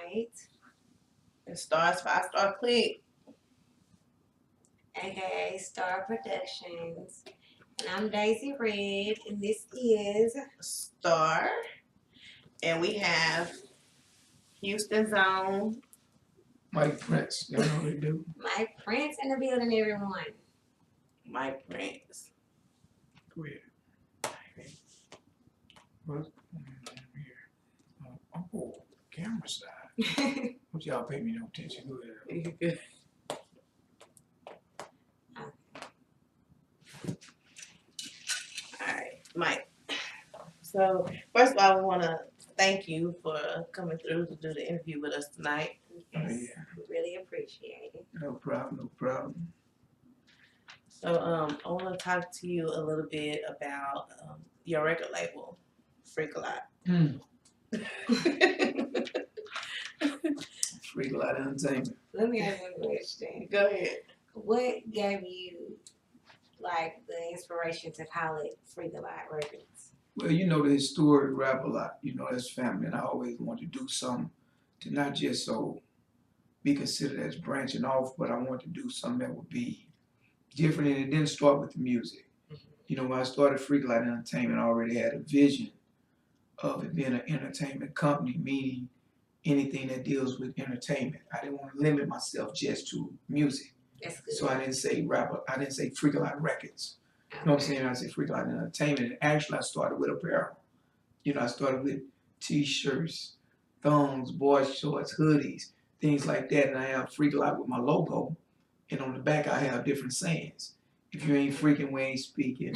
right. And Stars 5-Star Click. AKA Star Productions. And I'm Daisy Red, and this is Star. And we have Houstontx. Mike Prince, y'all know what they do. Mike Prince in the building, everyone. Mike Prince. Go ahead. What's here? Oh, camera side. Don't y'all pay me no attention. Go ahead. Good. All right, Mike. So first of all, we want to thank you for coming through to do the interview with us tonight. Yes, yeah. we really appreciate it. No problem, no problem. So I want to talk to you a little bit about your record label, freakalot. Freakalot Entertainment. Let me ask you a question. Go ahead. What gave you like the inspiration to call it freakalot Records? Well, you know the historic rapalot. You know that's family, and I always wanted to do something to not just so be considered as branching off, but I wanted to do something that would be different, and it didn't start with the music. You know, when I started Freakalot Entertainment, I already had a vision of it being an entertainment company, meaning anything that deals with entertainment. I didn't want to limit myself just to music. That's good. So I didn't say I didn't say Freakalot Records. You know what I'm saying? I said Freakalot Entertainment. And actually, I started with apparel. You know, I started with T-shirts, thongs, boy shorts, hoodies, things like that. And I have Freakalot with my logo. And on the back, I have different sayings. If you ain't freaking, we ain't speaking.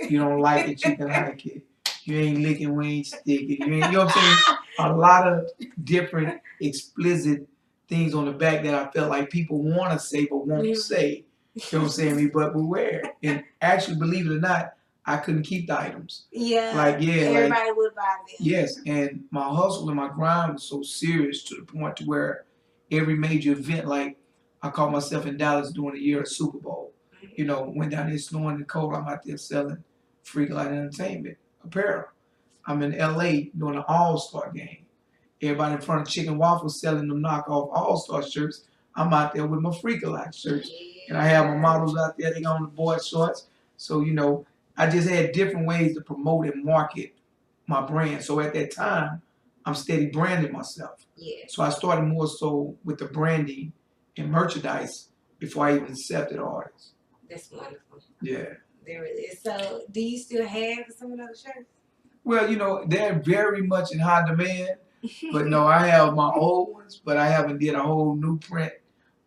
You don't like it, you can like it. You ain't licking, we ain't sticking. You ain't, you know what I'm saying? A lot of different explicit things on the back that I felt like people want to say but won't say. You know what I'm saying? But beware. And actually, believe it or not, I couldn't keep the items. Yeah. Everybody would buy them. Yes, and my hustle and my grind was so serious to the point to where every major event, like I caught myself in Dallas doing a year of Super Bowl. You know, went down there snowing in the cold. I'm out there selling Freakalot Entertainment apparel. I'm in LA doing an All-Star game. Everybody in front of Chicken Waffles selling them knockoff All-Star shirts. I'm out there with my Freakalot shirts. And I have my models out there, they got on the board shorts. So, you know, I just had different ways to promote and market my brand. So at that time, I'm steady branding myself. Yeah. So I started more so with the branding and merchandise before I even accepted artists. That's wonderful. Yeah. There really is. So, do you still have some of those shirts? Well, you know, they're very much in high demand. But no, I have my old ones, but I haven't did a whole new print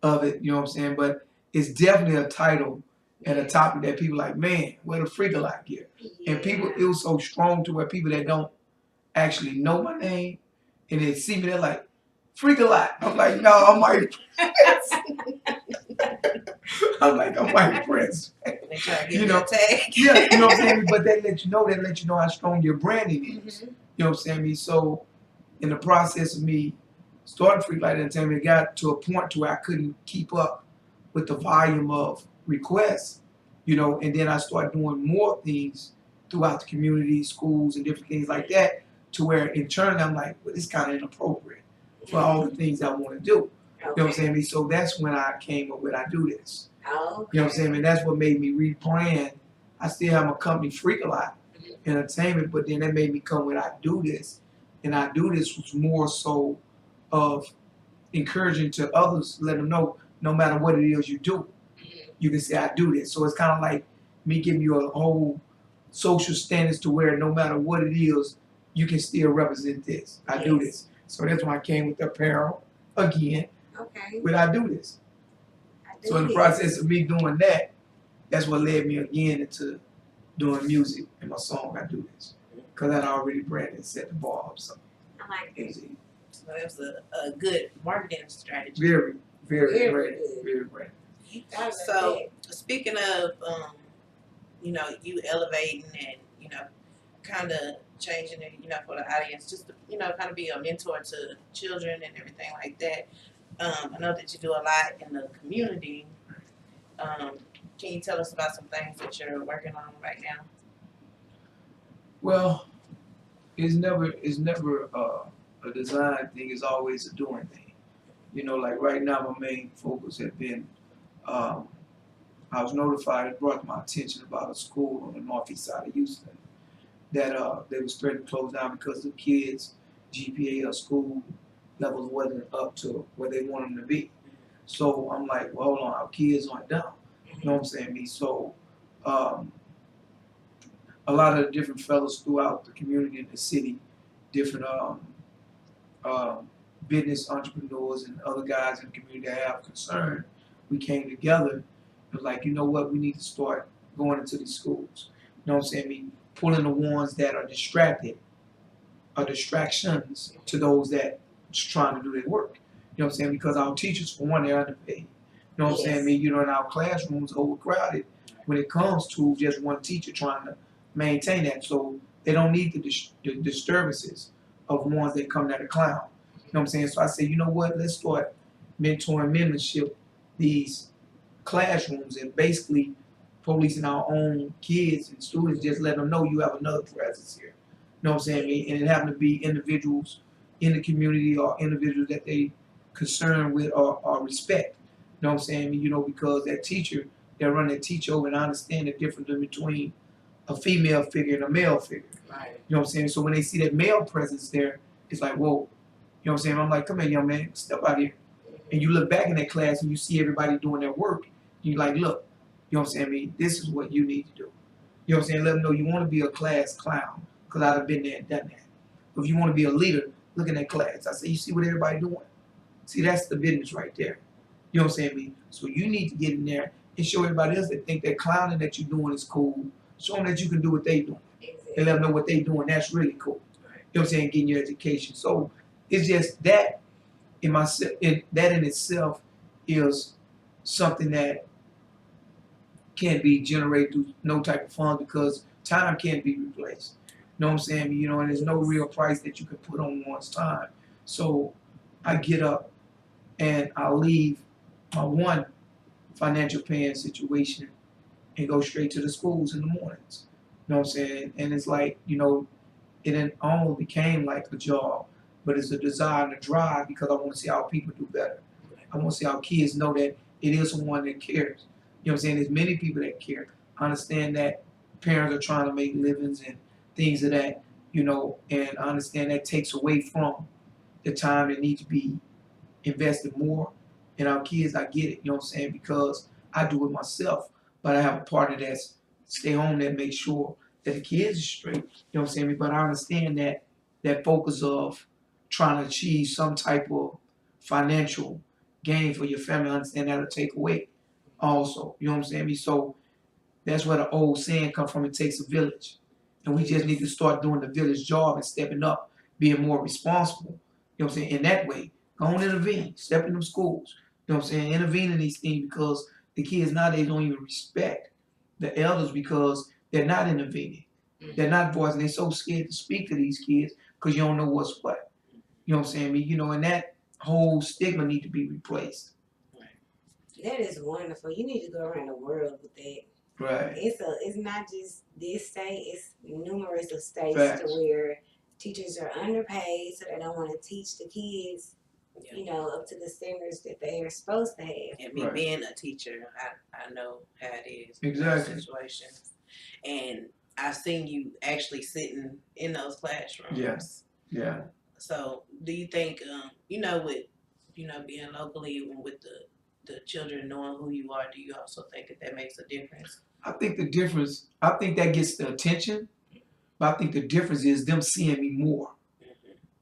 of it, you know what I'm saying? But it's definitely a title and a topic that people like, man, where the Freakalot gear? Yeah. And people, it was so strong to where people that don't actually know my name and they see me, they're like, Freakalot. I'm like, no, I'm Mike Prince. I'm Mike Prince. They try to give you a tag. Yeah, you know what I'm saying? But they let you know how strong your branding is. Mm-hmm. You know what I'm saying? So in the process of me starting Freakalot Entertainment, it got to a point to where I couldn't keep up with the volume of requests, you know, and then I started doing more things throughout the community, schools, and different things like that, to where in turn I'm like, well, it's kind of inappropriate for all the things I want to do. Okay. You know what I'm saying? So that's when I came up with I Do This. Oh, okay. You know what I'm saying? And that's what made me rebrand. I still have my company Freakalot Entertainment, but then that made me come with I Do This. And I Do This was more so of encouraging to others, let them know no matter what it is you do, you can say I do this. So it's kind of like me giving you a whole social standards to where no matter what it is, you can still represent this. I do this. So that's why I came with the apparel again. Okay. With I Do This. So in the process of me doing that, that's what led me again into doing music and my song I Do This. Because I'd already branded and set the bar up. So I like it. So it was a good marketing strategy. Very, very, Very very great. So speaking of, you know, you elevating and, you know, kind of changing it, you know, for the audience, just to, you know, kind of be a mentor to children and everything like that. I know that you do a lot in the community. Can you tell us about some things that you're working on right now? Well, it's never a design thing is always a doing thing. You know, like right now, my main focus has been, I was notified, it brought to my attention about a school on the northeast side of Houston that they was threatened to close down because the kids' GPA or school levels wasn't up to where they want them to be. So I'm like, well, hold on, our kids aren't down. You know what I'm saying? Me. So um, a lot of different fellows throughout the community in the city, different um, business entrepreneurs and other guys in the community that have concern, we came together and was like, you know what, we need to start going into these schools. You know what I'm saying? Me pulling the ones that are distracted, are distractions to those that trying to do their work. You know what I'm saying? Because our teachers, for one, they're underpaid. You know what I'm saying? I mean, you know, in our classrooms overcrowded when it comes to just one teacher trying to maintain that. So they don't need the disturbances of ones that come that are clown. You know what I'm saying? So I say, you know what? Let's start mentoring, mentorship these classrooms and basically policing our own kids and students, just let them know you have another presence here. You know what I'm saying? And it happen to be individuals in the community or individuals that they concern with or respect. You know what I'm saying? You know, because that teacher, they run that teacher over, and I understand the difference between a female figure and a male figure. Right. You know what I'm saying? So when they see that male presence there, it's like, whoa. You know what I'm saying? I'm like, come here, young man, step out here. And you look back in that class and you see everybody doing their work. You're like, look, you know what I'm saying? I mean, this is what you need to do. You know what I'm saying? Let them know you want to be a class clown, because I've been there and done that. But if you want to be a leader, look in that class. I say, you see what everybody doing? See, that's the business right there. You know what I'm saying? I mean, so you need to get in there and show everybody else that think that clowning that you're doing is cool. Show them that you can do what they doing. And let them know what they doing. That's really cool. You know what I'm saying? Getting your education. So it's just that that in itself is something that can't be generated through no type of funds, because time can't be replaced. You know what I'm saying? You know, and there's no real price that you can put on one's time. So I get up and I leave my one financial paying situation and go straight to the schools in the mornings. You know what I'm saying? And it's like, you know, it didn't almost became like a job, but it's a desire and a drive, because I want to see our people do better. I want to see our kids know that it is someone that cares. You know what I'm saying? There's many people that care. I understand that parents are trying to make livings and things of that, you know, and I understand that takes away from the time that needs to be invested more in our kids. I get it, you know what I'm saying? Because I do it myself, but I have a partner that's stay home that makes sure that the kids are straight. You know what I'm saying? But I understand that focus of trying to achieve some type of financial gain for your family. I understand that'll take away also. You know what I'm saying? So that's where the old saying comes from, it takes a village. And we just need to start doing the village job and stepping up, being more responsible. You know what I'm saying? In that way, go and intervene, step in them schools. You know what I'm saying? Intervene in these things, because the kids nowadays don't even respect the elders because they're not intervening. They're not voicing. They're so scared to speak to these kids because you don't know what's what. You know what I'm saying? You know, and that whole stigma need to be replaced. That is wonderful. You need to go around the world with that. Right. It's not just this state, it's numerous of states Facts. to where teachers are underpaid, so they don't want to teach the kids, you know, up to the standards that they are supposed to have. And me Right. being a teacher, I know how it is. Exactly. Those situations. And I've seen you actually sitting in those classrooms. Yes. Yeah. So do you think, you know, with, you know, being locally and with the children knowing who you are, do you also think that makes a difference? I think the difference, I think that gets the attention, but I think the difference is them seeing me more.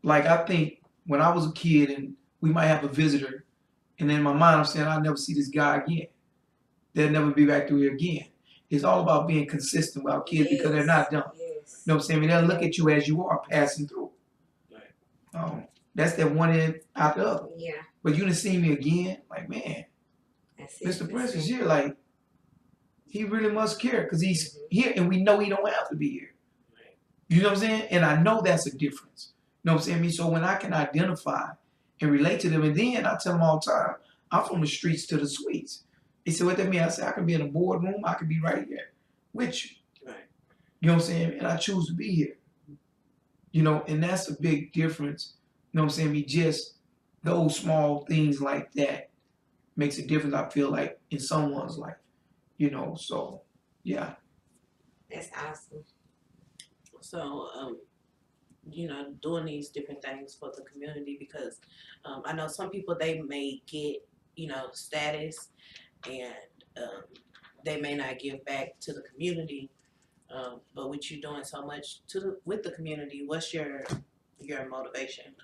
Like, I think when I was a kid and we might have a visitor, and in my mind I'm saying, I'll never see this guy again. They'll never be back through here again. It's all about being consistent with our kids because they're not dumb. Yes. You know what I'm saying? I mean, they'll look at you as you are passing through. Right. That's that one end out the other. Yeah. But you didn't see me again, like, man, That's it. Mr. Prince is here, like, he really must care because he's here and we know he don't have to be here. You know what I'm saying? And I know that's a difference. You know what I'm saying? So when I can identify and relate to them, and then I tell them all the time, I'm from the streets to the suites. They say, what that mean? I say, I can be in a boardroom, I can be right here with you. Right. You know what I'm saying? And I choose to be here. You know, and that's a big difference know what I'm saying? Just those small things like that makes a difference, I feel like, in someone's life, you know, so, yeah. That's awesome. So, you know, doing these different things for the community, because I know some people, they may get, you know, status, and they may not give back to the community. But with you doing so much with the community, what's your motivation?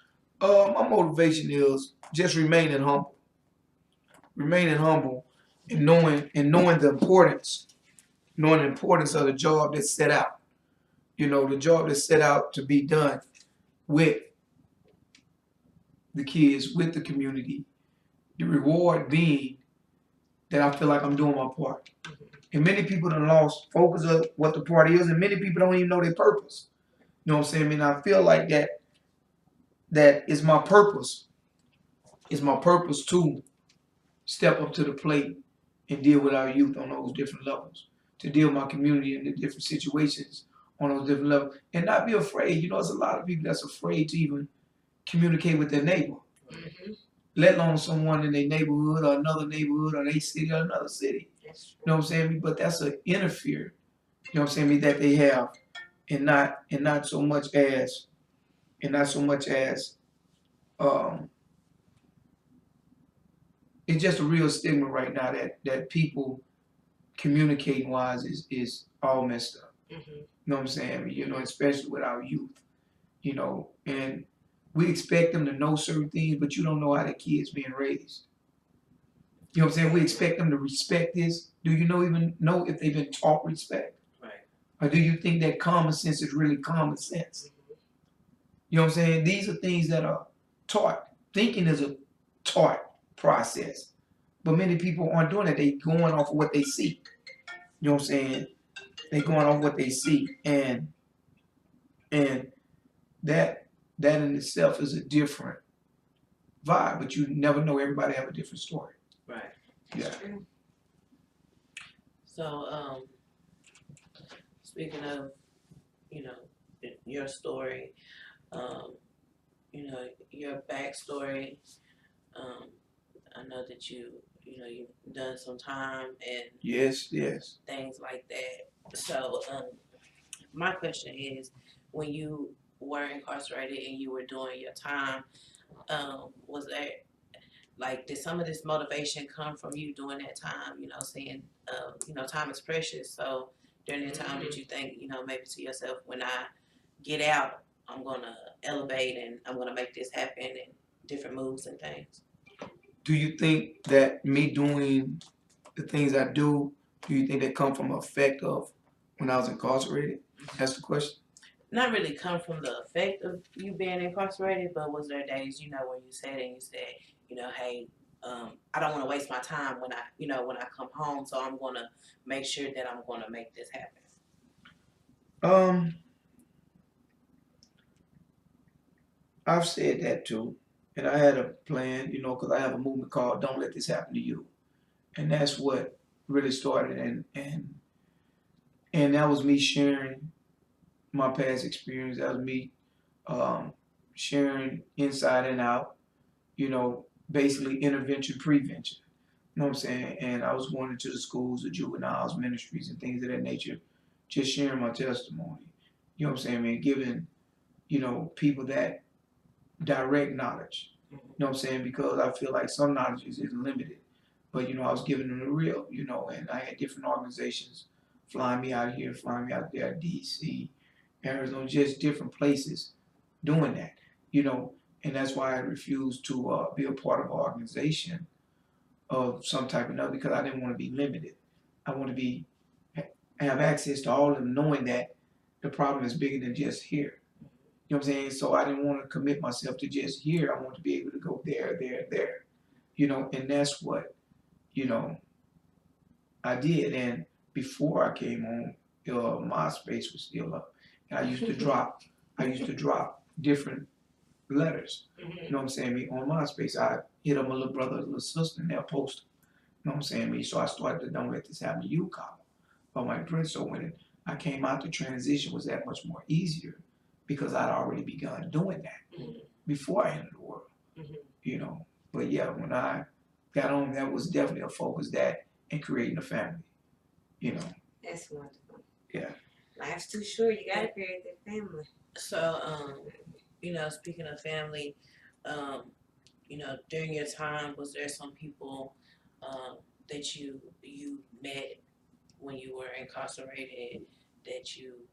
My motivation is just remaining humble, and knowing the importance, of the job that's set out. You know, the job that's set out to be done with the kids, with the community. The reward being that I feel like I'm doing my part. And many people done lost focus of what the part is, and many people don't even know their purpose. You know what I'm saying? I mean, I feel like that is my purpose. It's my purpose to step up to the plate and deal with our youth on those different levels, to deal with my community in the different situations on those different levels, and not be afraid. You know, there's a lot of people that's afraid to even communicate with their neighbor, let alone someone in their neighborhood or another neighborhood or their city or another city. You know what I'm saying? But that's an interfere, you know what I'm saying, that they have, and not so much as it's just a real stigma right now that people communicating wise is all messed up. You know what I'm saying? You know, especially with our youth, you know, and we expect them to know certain things, but you don't know how the kids being raised. You know what I'm saying? We expect them to respect this. Do you even know if they've been taught respect? Right. Or do you think that common sense is really common sense? You know what I'm saying? These are things that are taught. Thinking is a taught process. But many people aren't doing it. They going off of what they see. You know what I'm saying? They going off what they see. And that in itself is a different vibe. But you never know. Everybody have a different story. Right. Yeah. So, speaking of, you know, your story, you know, your backstory, I know that you've done some time and Yes. things like that. So, my question is, when you were incarcerated and you were doing your time, was there, like, did some of this motivation come from you during that time? You know, saying, you know, time is precious. So during that time, did you think, you know, maybe to yourself, when I get out, I'm gonna elevate and I'm gonna make this happen, and different moves and things? Do you think that me doing the things I do you think that come from an effect of when I was incarcerated? That's the question. Not really come from the effect of you being incarcerated, but was there days, you know, when you said, you know, hey, I don't want to waste my time when I come home, so I'm gonna make sure that I'm gonna make this happen. I've said that too, and I had a plan, you know, because I have a movement called "Don't Let This Happen to You," and that's what really started, and that was me sharing my past experience. That was me sharing inside and out, you know, basically intervention, prevention. You know what I'm saying? And I was going into the schools, the juveniles, ministries, and things of that nature, just sharing my testimony. You know what I'm saying? I mean, giving, you know, people that direct knowledge. You know what I'm saying? Because I feel like some knowledge is limited. But, you know, I was giving them the real, you know, and I had different organizations flying me out here, flying me out there, DC, Arizona, just different places doing that, you know. And that's why I refused to be a part of an organization of some type or another, because I didn't want to be limited. I want to have access to all of them, knowing that the problem is bigger than just here. You know what I'm saying? So I didn't want to commit myself to just here. I want to be able to go there. You know, and that's what, you know, I did. And before I came home, MySpace was still up. And I used to drop different letters. You know what I'm saying? On MySpace, I hit up my little brother, little sister, and they'll post them. You know what I'm saying? So I started to "Don't Let This Happen to You" column by my friends. So when I came out, the transition was that much more easier because I'd already begun doing that. before I entered the world, you know. But yeah, when I got on, that was definitely a focus, that and creating a family, you know. That's wonderful. Yeah. Life's too short. You gotta create that family. So, you know, speaking of family, you know, during your time, was there some people that you met when you were incarcerated that you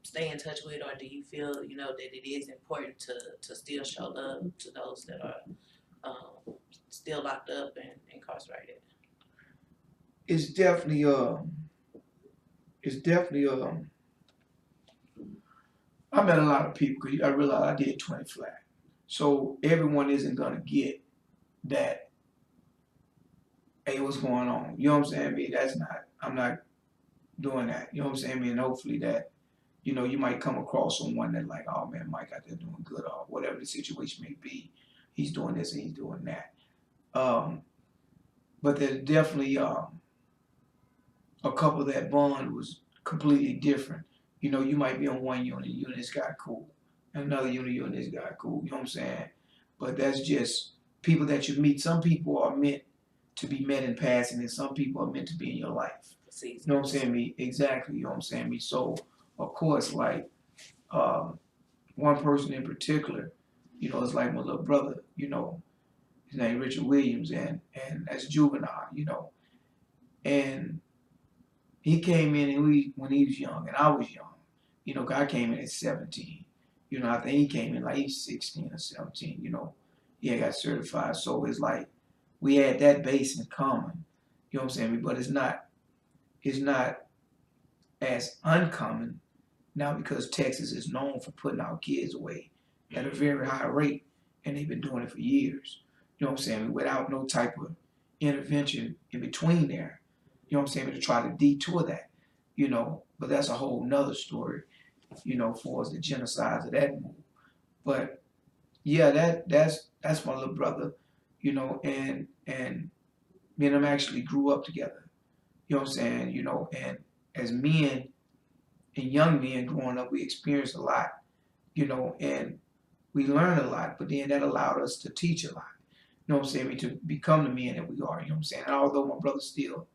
stay in touch with, or do you feel, you know, that it is important to still show love to those that are still locked up and incarcerated? It's definitely I met a lot of people because I realized I did 20 flat. So everyone isn't gonna get that, hey, what's going on? You know what I'm saying? I mean, I'm not doing that. You know what I'm saying? I mean, hopefully that, you know, you might come across someone that like, oh man, Mike out there doing good, or whatever the situation may be. He's doing this and he's doing that. But there's definitely a couple that bond was completely different. You know, you might be on one unit, this guy cool. Another unit, this guy cool. You know what I'm saying? But that's just people that you meet. Some people are meant to be met in passing, and some people are meant to be in your life. You know what I'm saying? Me exactly. You know what I'm saying? Me. So of course, like one person in particular, you know, it's like my little brother. You know, his name Richard Williams, and that's juvenile. You know, and he came in and when he was young and I was young. You know, I came in at 17. You know, I think he came in like he's 16 or 17. You know, he got certified. So it's like we had that base in common. You know what I'm saying? But it's not as uncommon now because Texas is known for putting our kids away at a very high rate, and they've been doing it for years. You know what I'm saying? Without no type of intervention in between there. You know what I'm saying? To try to detour that, you know, but that's a whole nother story, you know, for us the genocides of that move. But yeah, that's my little brother, you know, and me and him actually grew up together. You know what I'm saying? You know, and as men and young men growing up, we experienced a lot, you know, and we learned a lot, but then that allowed us to teach a lot. You know what I'm saying? To become the men that we are, you know what I'm saying? And although my brother still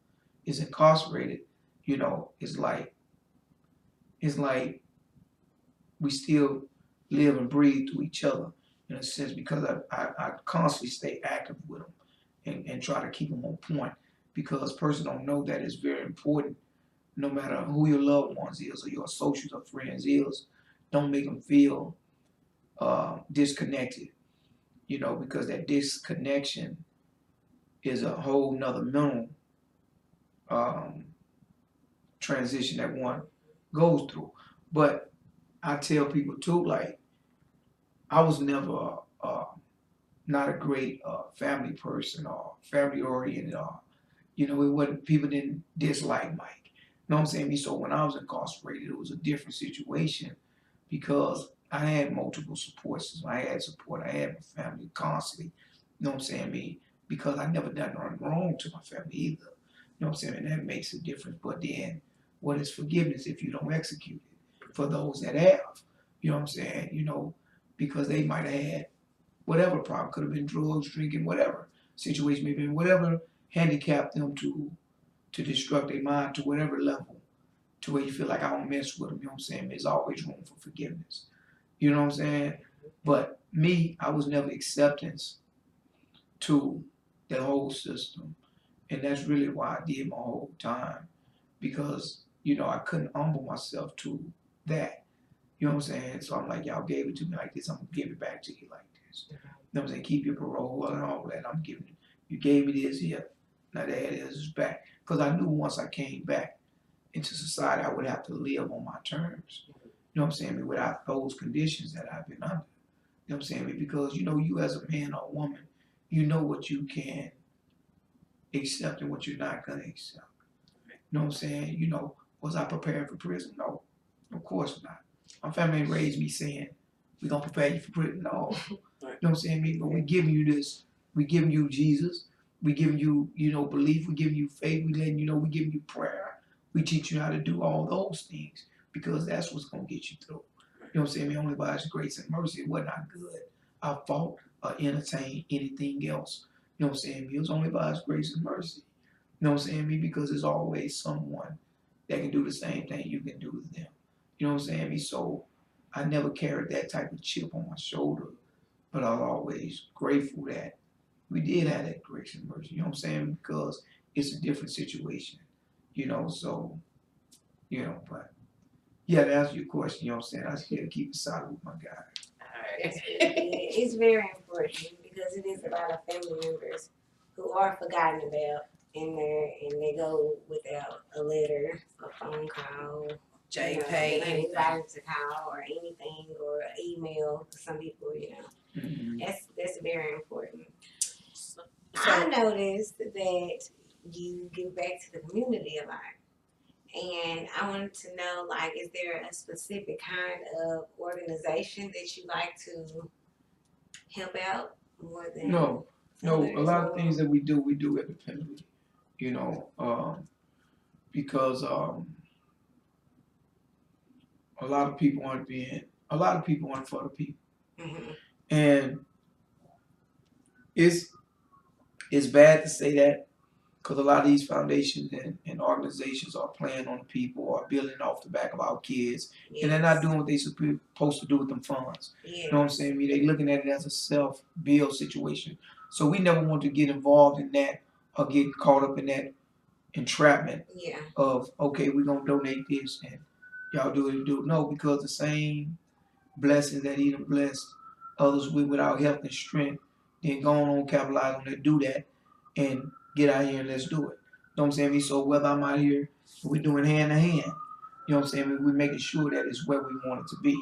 is incarcerated, you know, it's like we still live and breathe through each other in a sense because I constantly stay active with them and try to keep them on point because person don't know that it's very important no matter who your loved ones is or your associates or friends is, don't make them feel disconnected, you know, because that disconnection is a whole nother mental um, transition that one goes through. But I tell people too, like, I was never not a great family person or family oriented. You know, it wasn't, people didn't dislike Mike. You know what I'm saying? So when I was incarcerated, it was a different situation because I had multiple support systems. I had support. I had my family constantly. You know what I'm saying? Because I never done nothing wrong to my family either. You know what I'm saying? And that makes a difference. But then, what is forgiveness if you don't execute it? For those that have, you know what I'm saying? You know, because they might have had whatever problem, could have been drugs, drinking, whatever situation may be, whatever handicapped them to destruct their mind to whatever level, to where you feel like I don't mess with them. You know what I'm saying? There's always room for forgiveness. You know what I'm saying? But me, I was never acceptance to the whole system. And that's really why I did my whole time. Because, you know, I couldn't humble myself to that. You know what I'm saying? So I'm like, y'all gave it to me like this, I'm gonna give it back to you like this. You know what I'm saying? Keep your parole and all that. I'm giving it. You gave me this here. Now that it is back. Because I knew once I came back into society, I would have to live on my terms. You know what I'm saying? Without those conditions that I've been under. You know what I'm saying? Because you know, you as a man or a woman, you know what you can accept and what you're not gonna accept. You know what I'm saying? You know, was I prepared for prison? No, of course not. My family raised me saying, we're gonna prepare you for prison. No. You know what I'm saying? But we giving you this, we giving you Jesus, we giving you, you know, belief, we giving you faith, we letting you know, we giving you prayer. We teach you how to do all those things because that's what's gonna get you through. You know what I'm saying? Only by His grace and mercy, it was not good. I fought or entertained anything else. You know what I'm saying? It was only by His grace and mercy. You know what I'm saying? Me, because there's always someone that can do the same thing you can do to them. You know what I'm saying? Me, so I never carried that type of chip on my shoulder, but I was always grateful that we did have that grace and mercy. You know what I'm saying? Because it's a different situation. You know, so but yeah, to answer your question, you know what I'm saying? I just gotta keep it solid with my guy. That's really good. It's very important because it is a lot of family members who are forgotten about in there and they go without a letter, a phone call, JPay, anybody anything. to call or anything or an email. Some people, Mm-hmm. that's very important. So, I noticed that you give back to the community a lot. And I wanted to know, like, is there a specific kind of organization that you like to help out more than No, others? a lot of Or, things that we do independently. You know, because a lot of people a lot of people aren't for the people, Mhm. and it's it's bad to say that because a lot of these foundations and organizations are playing on the people or building off the back of our kids, and they're not doing what they're supposed to do with them funds. Yes. You know what I'm saying? They looking at it as a self-build situation. So we never want to get involved in that or get caught up in that entrapment Yeah. of, okay, we're gonna donate this and y'all do it and do it. No, because the same blessings that He done blessed others with our health and strength, then go on capitalize on that, do that, and get out here and let's do it. You know what I'm saying? So whether I'm out here, we're doing hand to hand. You know what I'm saying? We're making sure that it's where we want it to be,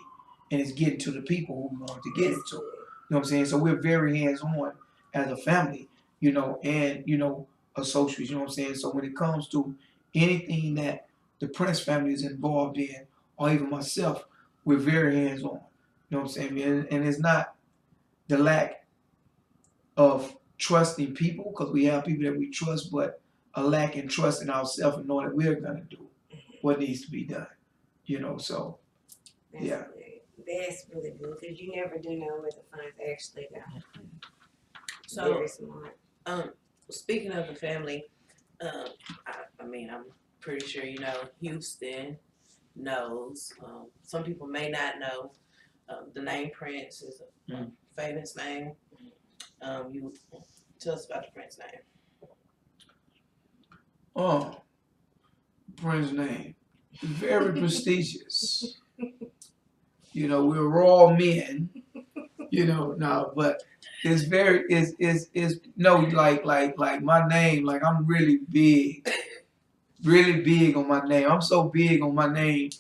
and it's getting to the people who we want to get it to. You know what I'm saying? So we're very hands on as a family, and associates. You know what I'm saying? So when it comes to anything that the Prince family is involved in, or even myself, we're very hands on. You know what I'm saying? And it's not the lack of trusting people, because we have people that we trust, but a lack in trust in ourselves and knowing that we're going to do what needs to be done. So That's yeah. Good. That's really good because you never do know where the funds actually go. So, Very smart. Speaking of the family, I mean, I'm pretty sure Houston knows. Some people may not know. The name Prince is a famous name. You tell us about the Prince name. Oh, Prince's name. Very prestigious. We're raw men. No, but it's very is no like my name, like I'm really big on my name. I'm so big on my name,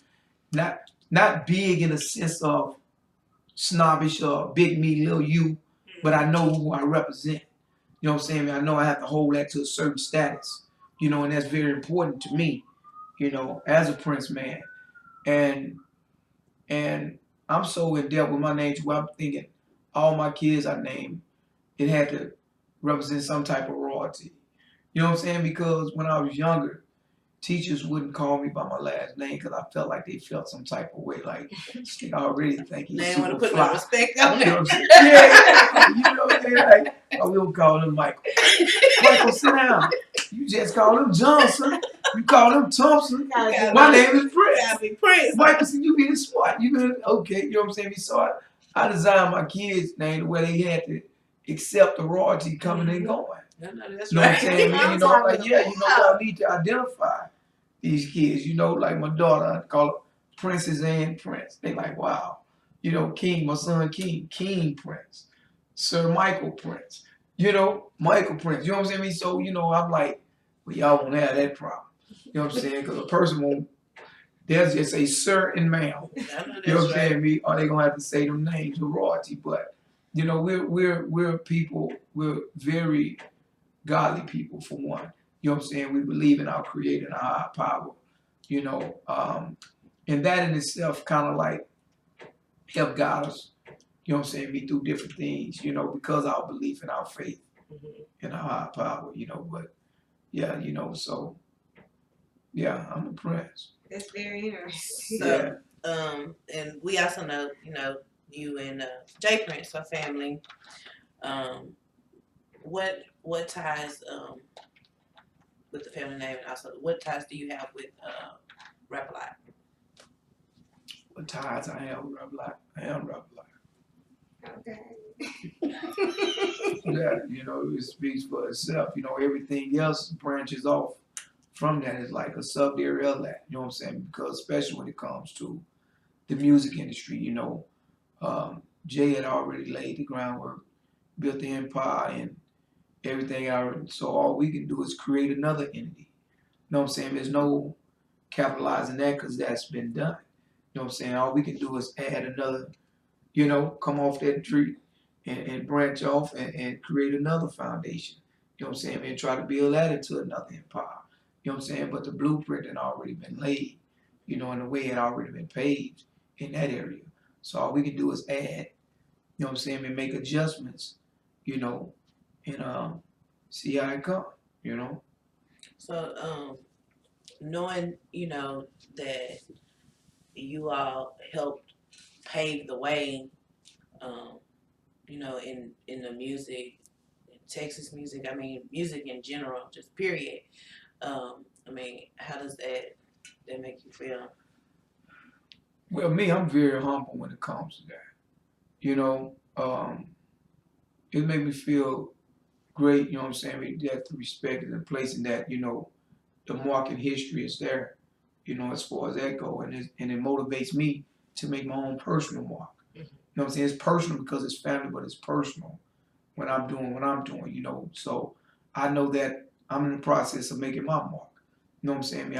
not big in the sense of snobbish or big me, little you, but I know who I represent. You know what I'm saying? I know I have to hold that to a certain status, and that's very important to me, as a Prince man. And I'm so in depth with my name to where I'm thinking all my kids I named, it had to represent some type of royalty. You know what I'm saying? Because when I was younger, teachers wouldn't call me by my last name because I felt like they felt some type of way, like I already think he's They super want to put fly. no respect on You know it. what I'm saying? Yeah. You know what I'm saying? Like, oh, we don't call him Michael. Michael, sit down. You just call him Johnson. You call him Thompson. My name is Prince. Michael said, you being smart. You been okay. You know what I'm saying? So I designed my kids' name the way they had to accept the royalty coming and going. No, that's You know what I'm right. saying? Y'all need to identify these kids. Like my daughter, I call her Princess and Prince. They like, wow. King, my son King Prince. Sir Michael Prince. Michael Prince. You know what I'm saying? So, I'm like, well, y'all won't have that problem. You know what I'm saying? Because a person won't, they'll just say sir and ma'am. You know what I'm saying? Or they gonna have to say them names of royalty. But, we're people, we're very godly people for one. You know what I'm saying? We believe in our creator and our higher power. And that in itself kind of like help guide us, you know what I'm saying, me through different things, because of our belief in our faith and our higher power, but yeah, so yeah, I'm a Prince. That's very interesting. So, and we also know, you and J Prince, her family. What ties with the family name, and also what ties do you have with Rapalot? What ties I have with Rapalot? I am Rapalot. Okay. Yeah, it speaks for itself. Everything else branches off from that. Is like a subsidiary of that. You know what I'm saying? Because especially when it comes to the music industry, Jay had already laid the groundwork, built the empire, and everything already. So all we can do is create another entity. You know what I'm saying? There's no capitalizing that because that's been done. You know what I'm saying? All we can do is add another, come off that tree and branch off and create another foundation. You know what I'm saying? And try to build that into another empire. You know what I'm saying? But the blueprint had already been laid, and the way had already been paved in that area. So all we can do is add, you know what I'm saying, and make adjustments, and see how it come. So knowing that you all helped pave the way, um, in the music, in Texas music. I mean, music in general, just period. I mean, how does that make you feel? Well, me, I'm very humble when it comes to that. You know, it made me feel great, you know what I'm saying, that the respect and the place and that, the mark in history is there, as far as that go. And it motivates me to make my own personal mark. You know what I'm saying? It's personal because it's family, but it's personal when I'm doing what I'm doing. So I know that I'm in the process of making my mark. You know what I'm saying?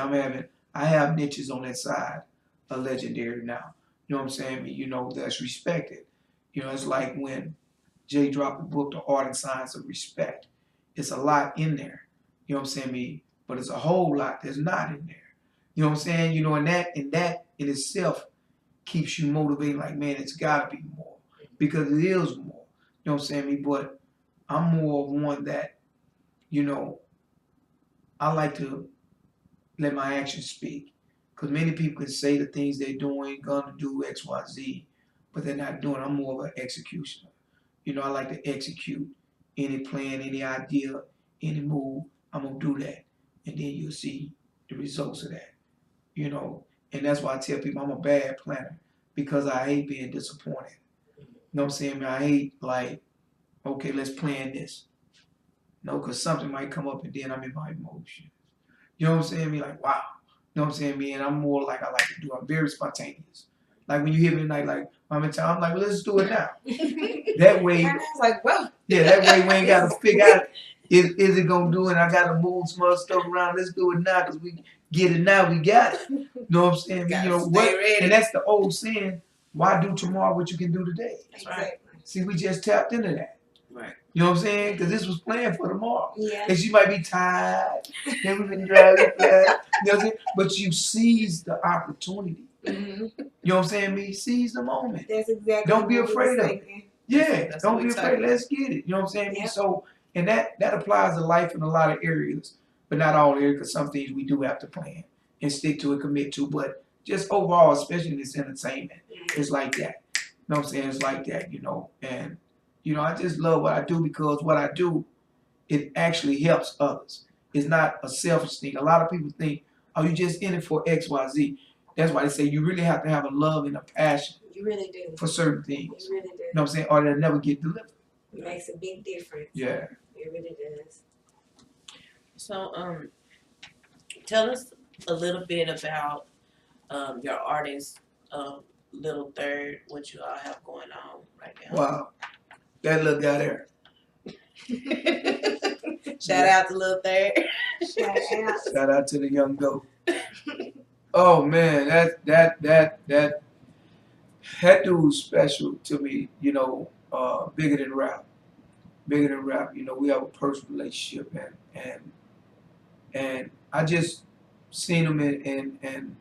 I have niches on that side of legendary now. You know what I'm saying? That's respected. It's like when Jay dropped the book, The Art and Science of Respect. It's a lot in there. You know what I'm saying? But it's a whole lot that's not in there. You know what I'm saying? And that in itself keeps you motivated, like, man, it's gotta be more. Because it is more. You know what I'm saying? But I'm more of one that, you know, I like to let my actions speak. Because many people can say the things they're doing, gonna do X, Y, Z, but they're not doing. I'm more of an executioner. I like to execute any plan, any idea, any move. I'm gonna do that, and then you'll see the results of that. You know, and that's why I tell people I'm a bad planner because I hate being disappointed. You know what I'm saying? I hate like, okay, let's plan this. No, because something might come up and then I'm in my emotion. You know what I'm saying? Be like, wow. You know what I'm saying? Me and I'm more like I like to do. I'm very spontaneous. Like when you hear me tonight, like I'm in town, I'm like, well, let's do it now. That way, And I was like, whoa. yeah, that way we ain't got to figure out is it gonna do it. I got to move some other stuff around. Let's do it now because we get it now. We got it. You know what I'm saying? Gotta What? stay ready. And that's the old saying. Why do tomorrow what you can do today? That's right. See, we just tapped into that. Right. You know what I'm saying? Because this was planned for tomorrow. Yeah. And she might be tired. Then we've been driving fast. You know what I'm saying? But you seize the opportunity. Mm-hmm. You know what I'm saying? Me, seize the moment. That's exactly. Don't be what we afraid were of it. thinking. Yeah, That's don't what be we afraid. talking Let's get it. You know what I'm saying? Yep. So, and that applies to life in a lot of areas, but not all areas, because some things we do have to plan and stick to and commit to. But just overall, especially in this entertainment, it's like that. You know what I'm saying? It's like that, And, I just love what I do because what I do, it actually helps others. It's not a selfish thing. A lot of people think, oh, you just in it for X, Y, Z. That's why they say you really have to have a love and a passion You really do. for certain things. You really do. You know what I'm saying? Or they'll never get delivered. It makes a big difference. Yeah. It really does. So tell us a little bit about your artist, Little Third, what you all have going on right now. Wow. That little guy there. Shout out to Little Third. Shout out to the young goat. Oh man, that dude's special to me, bigger than rap. Bigger than rap. We have a personal relationship, man. And I just seen him and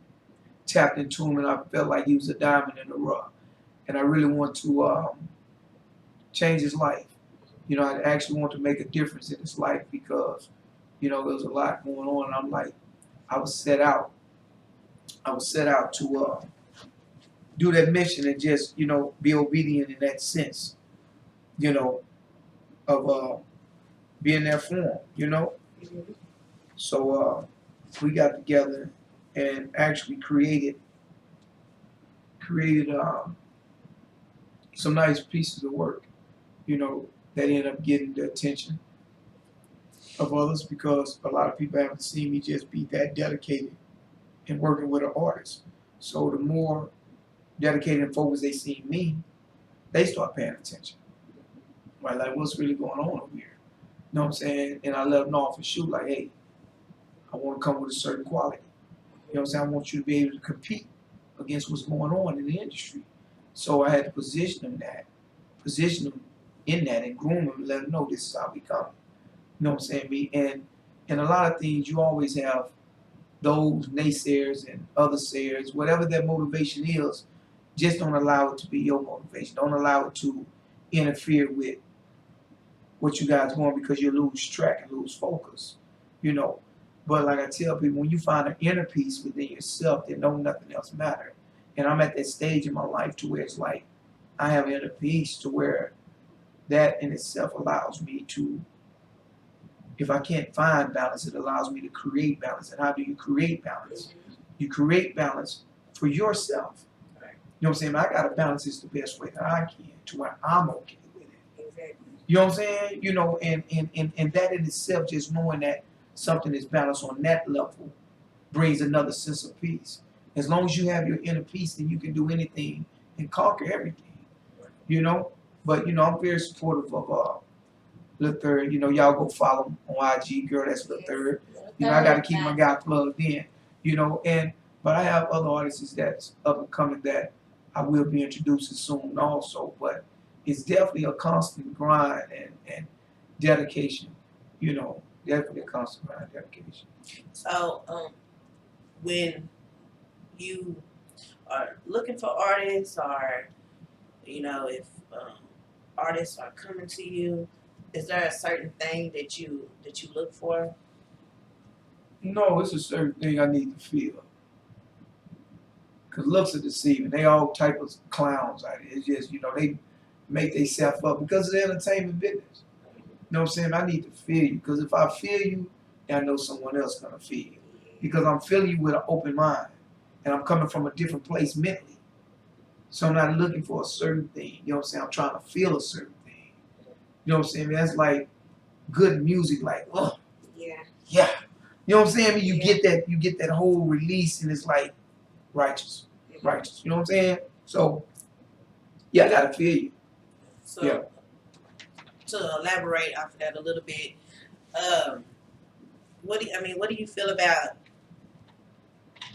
tapped into him and I felt like he was a diamond in the rough. And I really want to change his life. I actually want to make a difference in his life because, there's a lot going on. And I'm like, I was set out to do that mission and just, you know, be obedient in that sense, you know, of being there for them, you know. Mhm. So we got together and actually created some nice pieces of work, you know, that ended up getting the attention of others because a lot of people haven't seen me just be that dedicated in working with an artist. So the more dedicated and focused they see me, they start paying attention. Right? Like, what's really going on over here? You know what I'm saying? And I let them know off the shoot, like, hey, I want to come with a certain quality. You know what I'm saying? I want you to be able to compete against what's going on in the industry. So I had to position them in that and groom them and let them know this is how we come. You know what I'm saying? Me and a lot of things you always have those naysayers and other sayers, whatever their motivation is, just don't allow it to be your motivation. Don't allow it to interfere with what you guys want because you lose track and lose focus, you know. But like I tell people, when you find an inner peace within yourself, then don't nothing else matter. And I'm at that stage in my life to where it's like I have inner peace to where that in itself allows me to, if I can't find balance, it allows me to create balance. And how do you create balance? You create balance for yourself. Right. You know what I'm saying? I gotta balance this the best way that I can to where I'm okay with it. Exactly. You know what I'm saying? You know, and that in itself, just knowing that something is balanced on that level brings another sense of peace. As long as you have your inner peace, then you can do anything and conquer everything. You know? But you know, I'm very supportive of Lil Third. You know, y'all go follow him on IG, girl, that's Lil Third. You know, I gotta keep my guy plugged in, you know, and but I have other artists that's up and coming that I will be introducing soon also. But it's definitely a constant grind and dedication, you know, definitely a constant grind, dedication. So, when you are looking for artists, or you know, if artists are coming to you, is there a certain thing that you look for? No, it's a certain thing I need to feel. Cause looks are deceiving. They all type of clowns out here. It's just, you know, they make themselves up because of the entertainment business. You know what I'm saying? I need to feel you. Because if I feel you, then I know someone else gonna feel you. Because I'm feeling you with an open mind. And I'm coming from a different place mentally. So I'm not looking for a certain thing. You know what I'm saying? I'm trying to feel a certain thing. You know what I'm saying? That's like good music, like, oh Yeah. yeah. You know what I'm saying? I mean, Yeah. you get that whole release and it's like righteous. Righteous. You know what I'm saying? So yeah, I gotta feel you. So, Yeah. to elaborate off of that a little bit, what do you feel about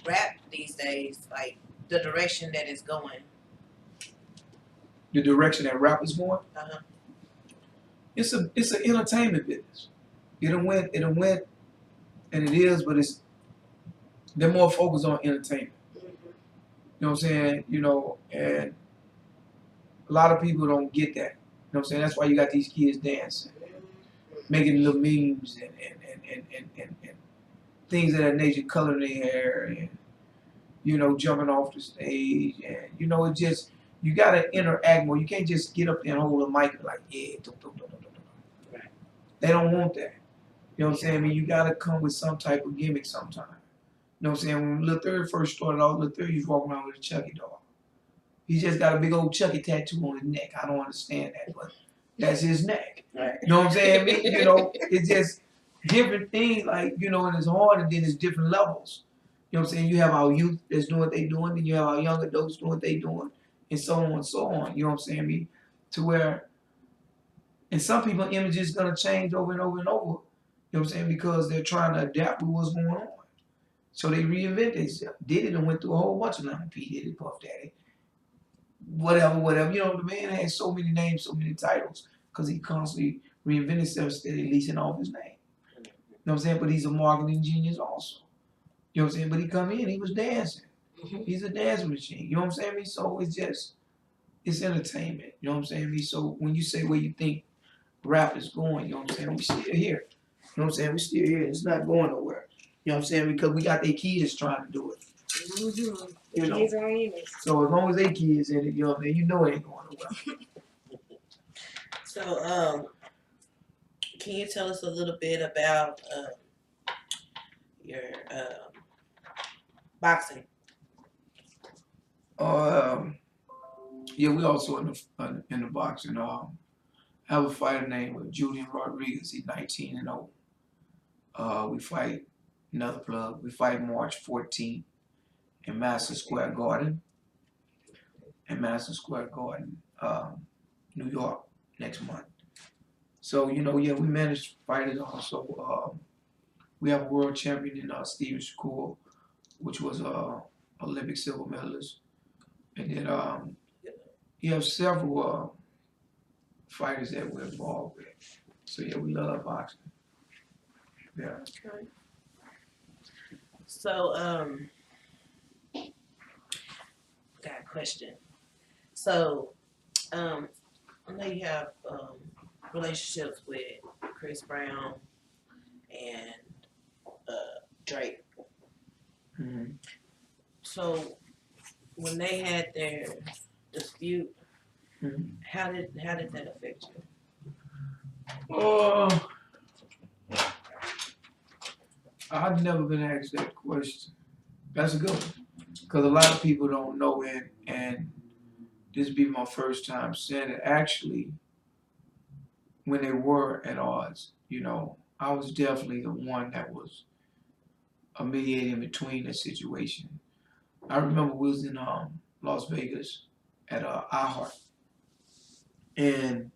rap these days? Like the direction that it's going. The direction that rap is going. Uh-huh. It's an entertainment business. It done went, and it is, but they're more focused on entertainment. Mhm. You know what I'm saying? You know, and a lot of people don't get that. You know what I'm saying? That's why you got these kids dancing, making little memes and things of that nature, coloring their hair and, you know, jumping off the stage. And, you know, it just, you got to interact more. You can't just get up there and hold a mic and like, yeah, Right. They don't want that. You know what I'm saying? I mean, you got to come with some type of gimmick sometime. You know what I'm saying? When Lil Third first started off, Lil Third used to walk around with a Chucky doll. He just got a big old Chucky tattoo on his neck. I don't understand that, but that's his neck. Right. You know what I'm saying? I mean, you know, it's just different things, like, you know, and it's hard, and then it's different levels. You know what I'm saying? You have our youth that's doing what they doing, then you have our young adults doing what they doing, and so on and so on. You know what I'm saying? I mean, to where, and some people image is gonna change over and over and over. You know what I'm saying? Because they're trying to adapt with what's going on. So they reinvent themselves. Did it and went through a whole bunch of them. P. Diddy, Puff Daddy, whatever. You know, the man had so many names, so many titles, because he constantly reinvented himself instead of leasing off his name. You know what I'm saying? But he's a marketing genius also. You know what I'm saying? But he come in, he was dancing. Mhm. He's a dance machine. You know what I'm saying? So it's just, it's entertainment. You know what I'm saying? So when you say where you think rap is going, you know what I'm saying? We still here. You know what I'm saying? We still here. It's not going nowhere. You know what I'm saying? Because we got their kids trying to do it. Mhm. The You know. kids are in it. So as long as they kids in it, you know, man, you know it ain't going nowhere. So, can you tell us a little bit about your boxing? Yeah, we also in the boxing. I have a fighter named Julian Rodriguez. He's 19-0. We fight another club. We fight March 14th in Madison Square Garden. New York, next month. So yeah, we managed fighters also. We have a world champion in Steven Shakur, which was Olympic silver medalist, and then you have several fighters that we're involved with. So yeah, we love boxing. Yeah. Okay. So, got a question. So, I know you have relationships with Chris Brown and Drake. Mm-hmm. So, when they had their dispute, Mm-hmm. how did that affect you? Oh, I've never been asked that question. That's a good one. Because a lot of people don't know it, and this be my first time saying it. Actually, when they were at odds, I was definitely the one that was a mediator in between the situation. I remember we was in Las Vegas at iHeart, and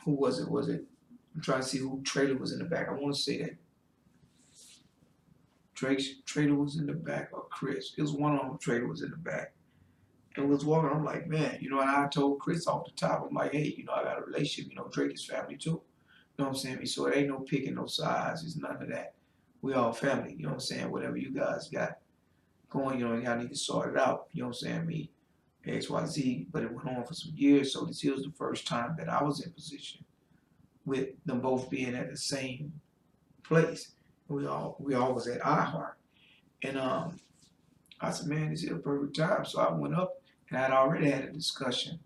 who was it? I'm trying to see who trailer was in the back. I want to say that Drake's trailer was in the back, or Chris. It was one of them. Trailer was in the back, and we was walking. I'm like, man, and I told Chris off the top. I'm like, hey, I got a relationship. Drake is family too. You know what I'm saying? So it ain't no picking no sides. It's none of that. We all family. You know what I'm saying? Whatever you guys got going, y'all need to sort it out. You know what I'm saying? Me, XYZ. But it went on for some years. So this was the first time that I was in position with them both being at the same place. We all was at iHeart. And I said, man, this is a perfect time. So I went up and I'd already had a discussion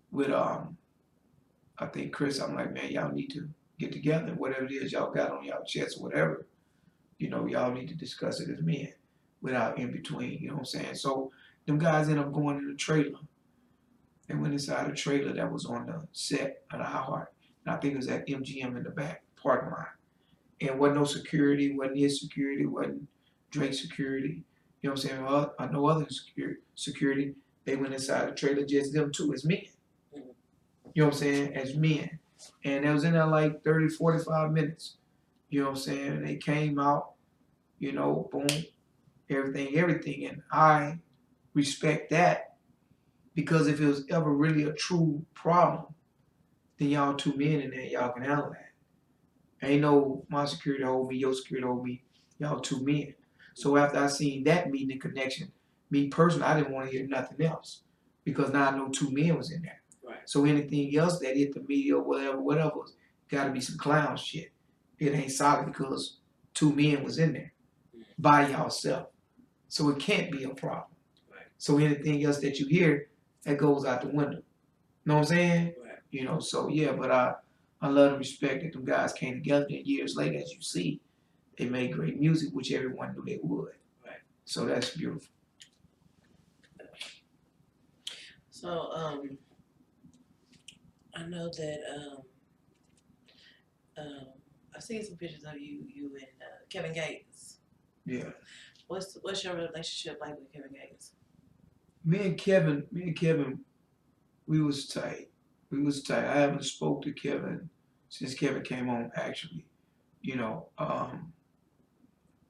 with I think Chris. I'm like, man, y'all need to get together. Whatever it is y'all got on y'all chest or whatever, y'all need to discuss it as men without in between, you know what I'm saying? So them guys ended up going in the trailer. They went inside a trailer that was on the set of the iHeart. And I think it was at MGM in the back parking lot. And wasn't no security, wasn't his security, wasn't Drake's security. You know what I'm saying? Well, no other security. They went inside the trailer, just them two as men. You know what I'm saying? As men. And they was in there like 30, 45 minutes. You know what I'm saying? And they came out, boom, everything. And I respect that, because if it was ever really a true problem, then y'all two men in there, y'all can handle that. Ain't no my security hold me, your security hold me, y'all two men. So after I seen that meeting and connection, me personally, I didn't want to hear nothing else, because now I know two men was in there. Right. So anything else that hit the media or whatever, got to be some clown shit. It ain't solid because two men was in there by y'allself. So it can't be a problem. Right. So anything else that you hear, that goes out the window. Know what I'm saying? Right. So yeah, but I love and respect that them guys came together, and years later, as you see, they made great music, which everyone knew they would. Right. So that's beautiful. So, I know that I've seen some pictures of you and Kevin Gates. Yeah. What's your relationship like with Kevin Gates? Me and Kevin, we was tight. I haven't spoke to Kevin since Kevin came home, actually.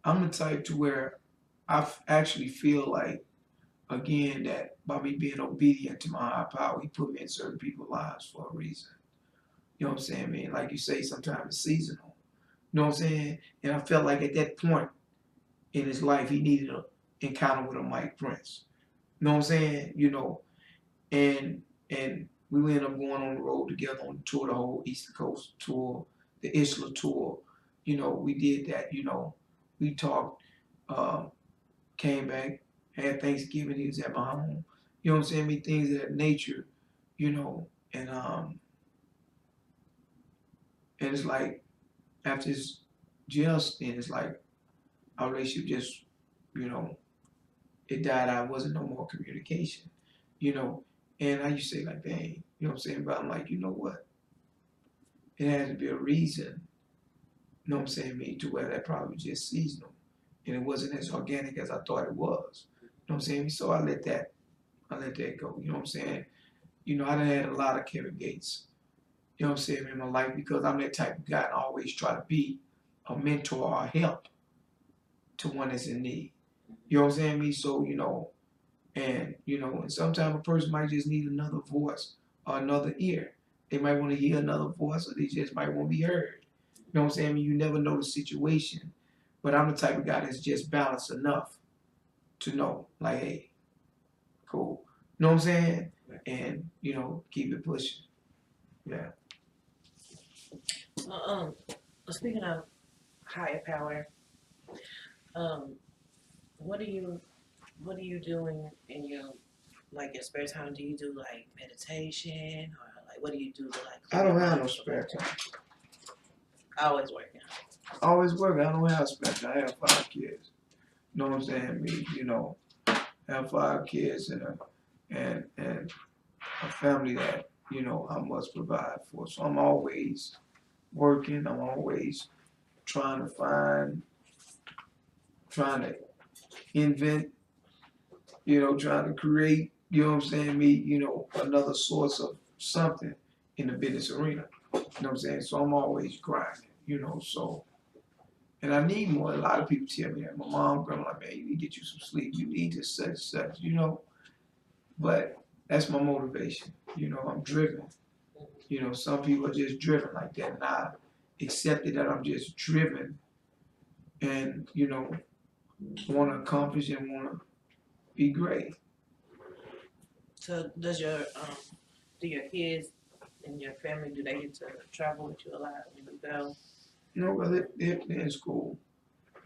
I'm the type to where I actually feel like, again, that by me being obedient to my higher power, he put me in certain people's lives for a reason. You know what I'm saying, man? Like you say, sometimes it's seasonal. You know what I'm saying? And I felt like at that point in his life, he needed an encounter with a Mike Prince. You know what I'm saying? And we ended up going on the road together on the tour, the whole East Coast tour, the Isla tour. We did that. We talked Came back, had Thanksgiving. He was at my home. You know what I'm saying? Me things of that nature. You know, and it's like after his jail stint, it's like our relationship just, you know, it died out. Wasn't no more communication. You know, and I used to say like, dang, you know what I'm saying? But I'm like, you know what? It has to be a reason. You know what I'm saying? Me to where that probably was just seasonal, and it wasn't as organic as I thought it was. You know what I'm saying? So I let that go. You know what I'm saying? You know, I done had a lot of Kevin Gates. You know what I'm saying, in my life, because I'm that type of guy and I always try to be a mentor or a help to one that's in need. You know what I'm saying? Me, so and sometimes a person might just need another voice or another ear. They might want to hear another voice, or they just might want to be heard. You know what I'm saying? I mean, you never know the situation, but I'm the type of guy that's just balanced enough to know, like, hey, cool. You know what I'm saying? And keep it pushing. Yeah. Speaking of higher power, what are you doing in your your spare time? Do you do like meditation or like what do you do to like? I don't have no spare time. Always working. Always working. I don't have spare time. I have 5 kids. You know what I'm saying? Me, I have 5 kids and a family that I must provide for. So I'm always working. I'm always trying to invent, trying to create, you know what I'm saying, me, another source of something in the business arena. You know what I'm saying? So I'm always grinding, so and I need more. A lot of people tell me that. My mom, grandma, like, man, you need to get you some sleep. You need to such. But that's my motivation. I'm driven. Some people are just driven like that. And I accepted that I'm just driven and, want to accomplish and want to be great. So do your kids and your family, do they get to travel with you a lot when you go? Well, they're in school.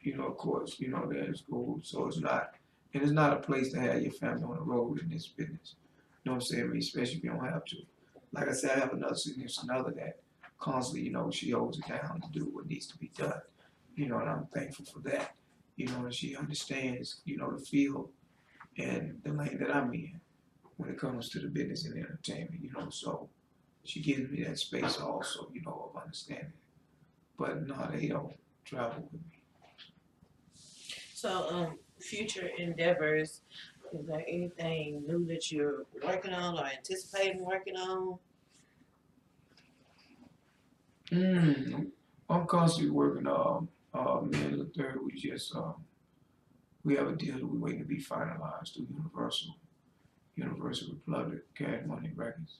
Of course, they're in school. So it's not a place to have your family on the road in this business. You know what I'm saying? I mean, especially if you don't have to. Like I said, I have another significant other that constantly, she holds it down to do what needs to be done. And I'm thankful for that. And she understands, the field and the lane that I'm in when it comes to the business and entertainment, so she gives me that space also, of understanding. But no, they don't travel with me. So future endeavors, is there anything new that you're working on or anticipating working on? I'm constantly working me and the third we have a deal that we're waiting to be finalized through Universal Republic Cash Money Records.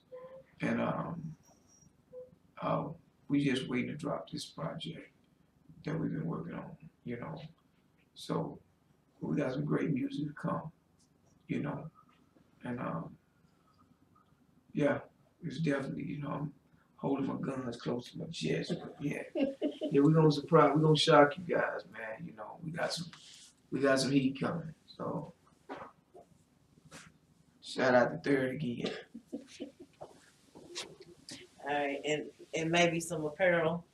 And we just waiting to drop this project that we've been working on. So we got some great music to come, and yeah, it's definitely, I'm holding my guns close to my chest, but yeah. Yeah, we're gonna surprise, we're gonna shock you guys, man. We got some heat coming. So shout out to Third again. All right, and maybe some apparel.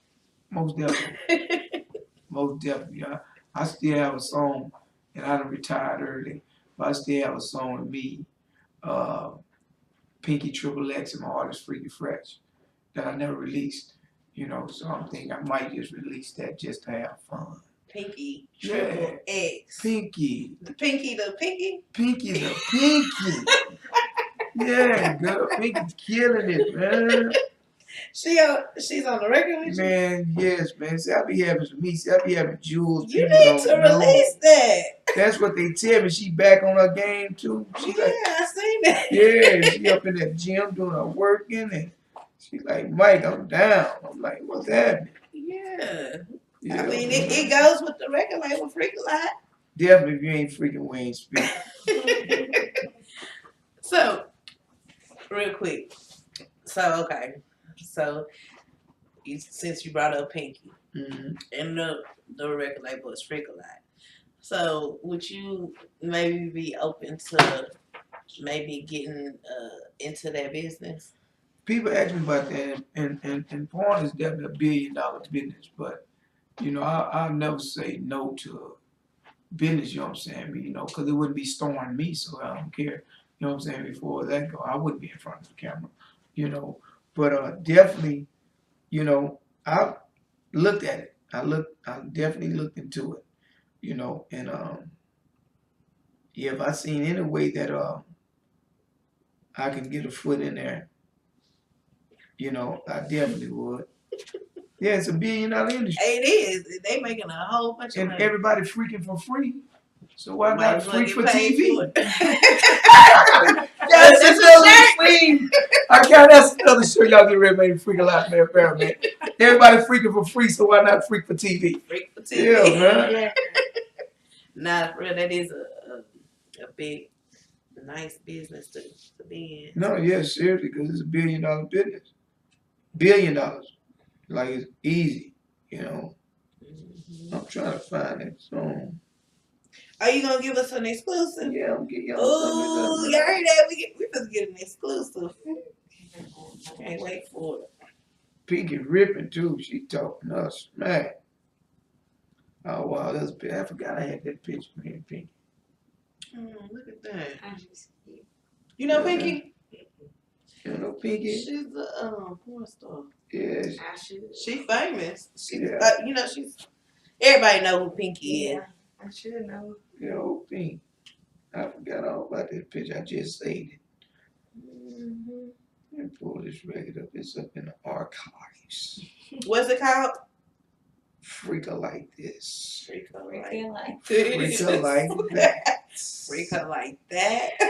Most definitely. Most definitely. I still have a song, and I done retired early, but I still have a song with me, Pinky Triple X, and my artist Freaky Fresh that I never released. So I'm thinking I might just release that just to have fun. Pinky Triple X. Pinky. The Pinky. Pinky the Pinky. Yeah, girl, Pinky killing it, man. She's on the record with you? Man, yes, man. See, I be having some meat. I be having jewels. You need to release that. That's what they tell me. She back on her game too. She I seen that. Yeah, she up in that gym doing her working, and she like, Mike, I'm down. I'm like, what's happening? Yeah. I mean, it goes with the record label freakalot. Definitely, if you ain't freaking, we ain't speaking. So, real quick. So, okay. So, since you brought up Pinky, and the record label is freakalot, So would you maybe be open to maybe getting into that business? People ask me about that, and porn is definitely $1 billion business, but you know, I'll never say no to business, you know what I'm saying? You know, because it wouldn't be storing me, so I don't care. You know what I'm saying? Before that go, I wouldn't be in front of the camera, you know. But definitely, you know, I looked at it. I definitely looked into it, you know, and yeah, if I seen any way that I can get a foot in there, you know, I definitely would. Yeah, it's $1 billion industry, It is. They making a whole bunch of and money. everybody freaking for free. So why Might not as well freak get for paid TV? for it. That's That's a another shirt. thing. I can't. That's another show y'all get ready to freak a lot, man. Man. Everybody freaking for free, so why not freak for TV? Freak for TV. Yeah, man. Yeah. Nah, for real, that is a big, nice business to be in. No, yeah, seriously, because it's $1 billion business. $1 billion, like it's easy, you know. Mm-hmm. I'm trying to find it song. Are you gonna give us an exclusive? Yeah, I'm getting y'all something. Ooh, y'all heard that? We supposed to get an exclusive. Can't wait for it. Pinky ripping too. She talking us smack. Oh wow, that's big. I forgot I had that picture, man. Pinky. Look at that. I just, You know Yeah. Pinky? You know Pinky? She's a porn star. Yeah, I should. She famous. She, Yeah. you know, she's everybody know who Pinky is. Yeah, I should know. you know Pinky. I forgot all about that picture. I just saved it. Mm-hmm. Let me pull this record up. It's up in the archives. What's it called? Freaker like this. Freakalot. Freaking like, Freaker like that. Freakalot like that. Yeah.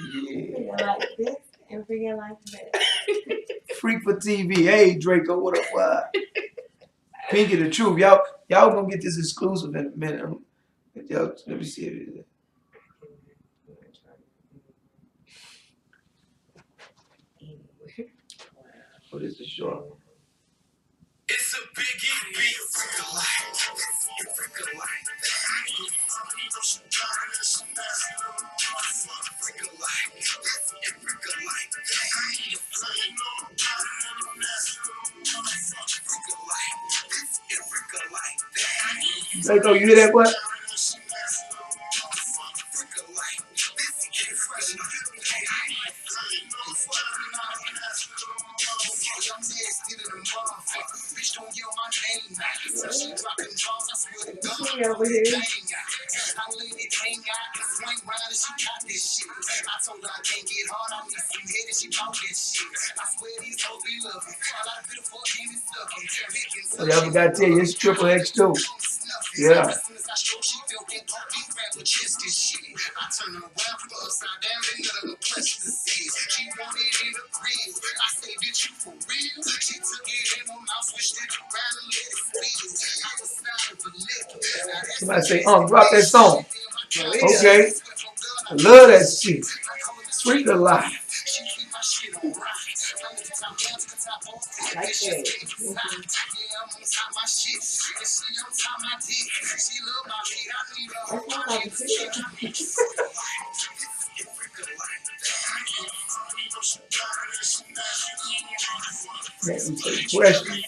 freaking like this and freaking like that. Freak for TV. Hey Draco, what up? What? Pinky the truth. Y'all gonna get this exclusive in a minute. Y'all, let me see if it is. What is the short? It's a biggie beat. Draco, you hear that? What? See over here. Oh, yeah, I forgot to tell you, it's triple X too. Yeah. Somebody say, drop that song. Okay. I love that shit. Freak a lot. I like that. That's not like a Let me say question.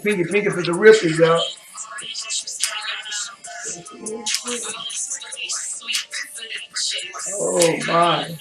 Pinky for the ripper, y'all. Oh my.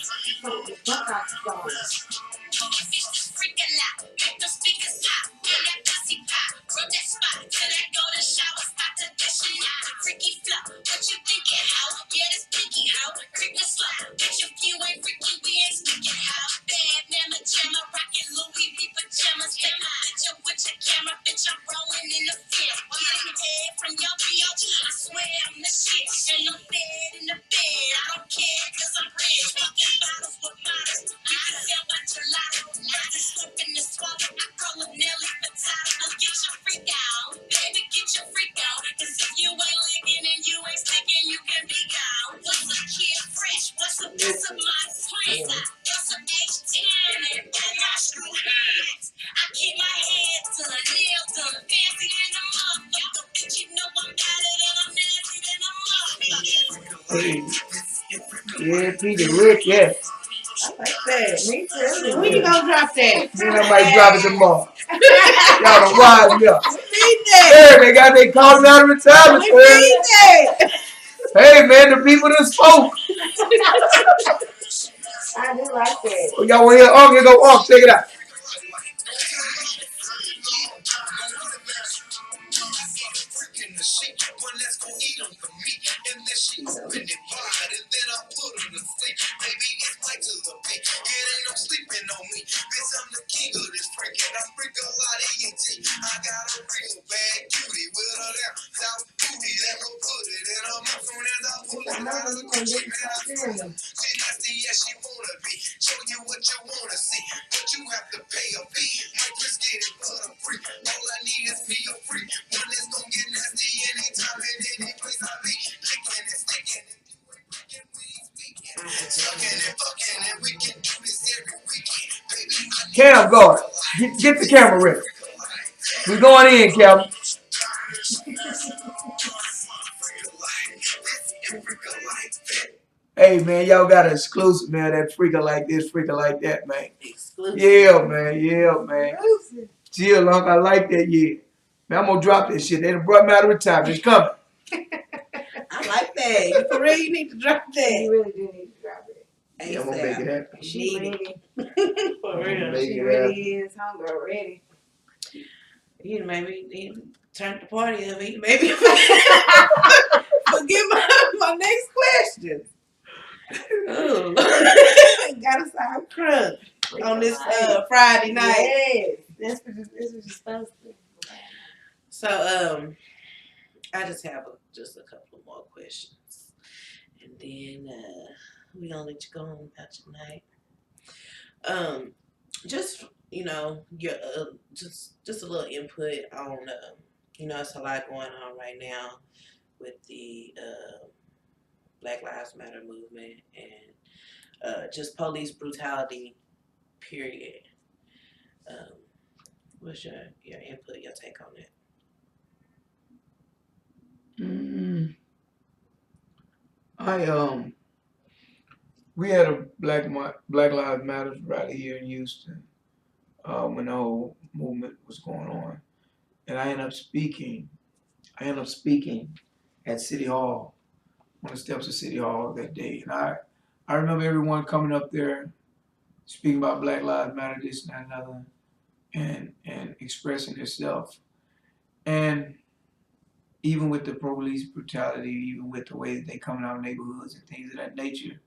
Yeah, Peter Rick, yeah. I like that. Me too. When you gonna drop that? Then I might drop it tomorrow. Y'all don't wise me up. We need that. Hey, they got they calling out of retirement. We need that. Hey, man, the people that spoke. I do like that. Oh, y'all want to hear? Oh, here go off. Check it out. In the sheet, well, let's go eat on the meat. And then she open it wide, and then I put her to sleep. Baby, it's right to the beat. It ain't no sleeping on me. Bitch, I'm the king of this freak, and I'm freakalot ENT. I got a real bad cutie with her down south booty. Let her put it in her mouth soon as I pull it out of the coochie. Man, I swear, she nasty as she wanna be. Show you what you wanna see, but you have to pay a fee. Might just get it for the free. All I need is me a free. One that's gonna get nasty anytime and any place I be. Licking and sticking and doing we ain't speaking. Sucking and fucking and we can do this every weekend. Baby, I need Cam guard. Get the camera ready. We going in, Calvin. Hey, man, y'all got an exclusive, man. That freaker like this, freaker like that, man. Exclusive. Yeah, man. Yeah, man. Chill, Unc. I like that, yeah. Man, I'm going to drop this shit. They done brought me out of retirement. It's coming. I like that. You for real? You need to drop that. You really do need to drop it. Yeah, I'm going to make it happen. She Need ready. it. For real. Make She it really is. Homegirl ready. You maybe turn the party up. Maybe forget my next question. Ooh. Gotta sound crunk on this Friday night. Yes. This was you're supposed to. So I just have just a couple more questions, and then we gonna let you go on about tonight. Just your just a little input on it's a lot going on right now with the Black Lives Matter movement and just police brutality. Period. What's your input, your take on that? We had a Black Lives Matter rally here in Houston when the whole movement was going on, and I ended up speaking at City Hall, on the steps of City Hall that day, and I remember everyone coming up there speaking about Black Lives Matter, this and that and another, and expressing themselves, and even with the police brutality, even with the way that they come in our neighborhoods and things of that nature.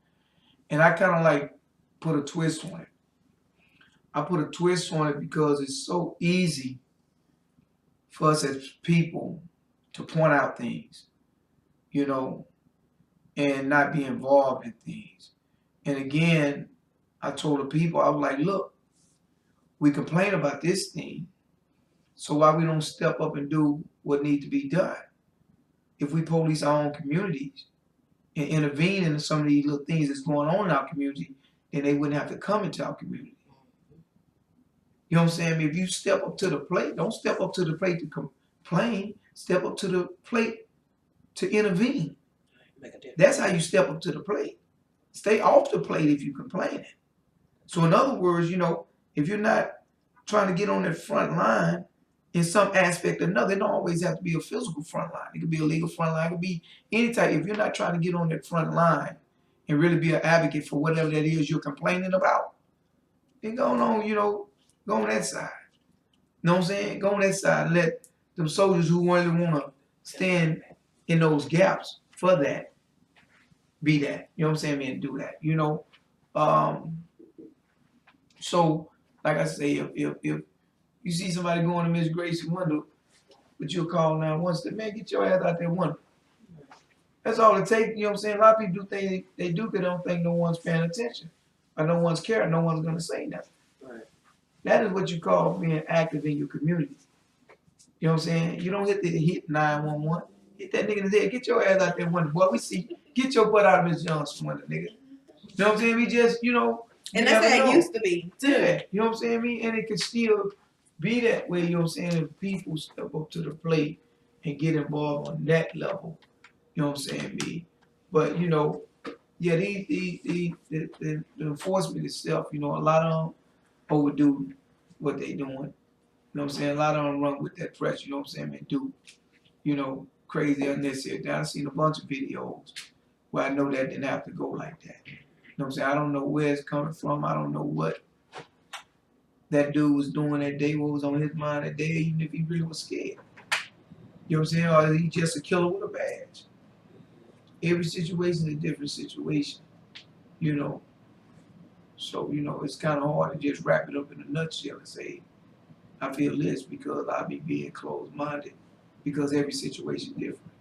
And I kind of like put a twist on it. I put a twist on it because it's so easy for us as people to point out things, and not be involved in things. And again, I told the people, I was like, look, we complain about this thing, so why we don't step up and do what needs to be done? If we police our own communities and intervene in some of these little things that's going on in our community, then they wouldn't have to come into our community. You know what I'm saying? If you step up to the plate, don't step up to the plate to complain, step up to the plate to intervene. That's how you step up to the plate. Stay off the plate if you're complaining. So in other words, if you're not trying to get on that front line in some aspect or another, it don't always have to be a physical front line. It could be a legal front line. It could be any type. If you're not trying to get on that front line and really be an advocate for whatever that is you're complaining about, then go on that side. You know what I'm saying? Go on that side and let them soldiers who really want to stand in those gaps for that, be that. You know what I'm saying? And do that. So, like I say, if you see somebody going to Miss Grace's window, but you'll call 911, say, man, get your ass out that window. That's all it takes. You know what I'm saying? A lot of people do things they do because they don't think no one's paying attention or no one's caring, no one's going to say nothing. Right. That is what you call being active in your community. You know what I'm saying? You don't hit 911. Hit that nigga in the head. Get your ass out that window. Boy, we see. Get your butt out of Miss Johnson window, nigga. You know what I'm saying? We just, And that's how it used to be, too. Yeah, you know what I'm saying? And it could still be that way, you know what I'm saying? If people step up to the plate and get involved on that level, you know what I'm saying? But you know, yeah, the enforcement itself, you know, a lot of them overdo what they doing. You know what I'm saying? A lot of them run with that pressure, you know what I'm saying, and do, you know, crazy unnecessary. Now, I've seen a bunch of videos where I know that didn't have to go like that. You know what I'm saying? I don't know where it's coming from. I don't know what that dude was doing that day, what was on his mind that day, even if he really was scared. You know what I'm saying? Or he just a killer with a badge. Every situation is a different situation, you know. So, you know, it's kind of hard to just wrap it up in a nutshell and say, I feel this because I be being closed-minded because every situation is different.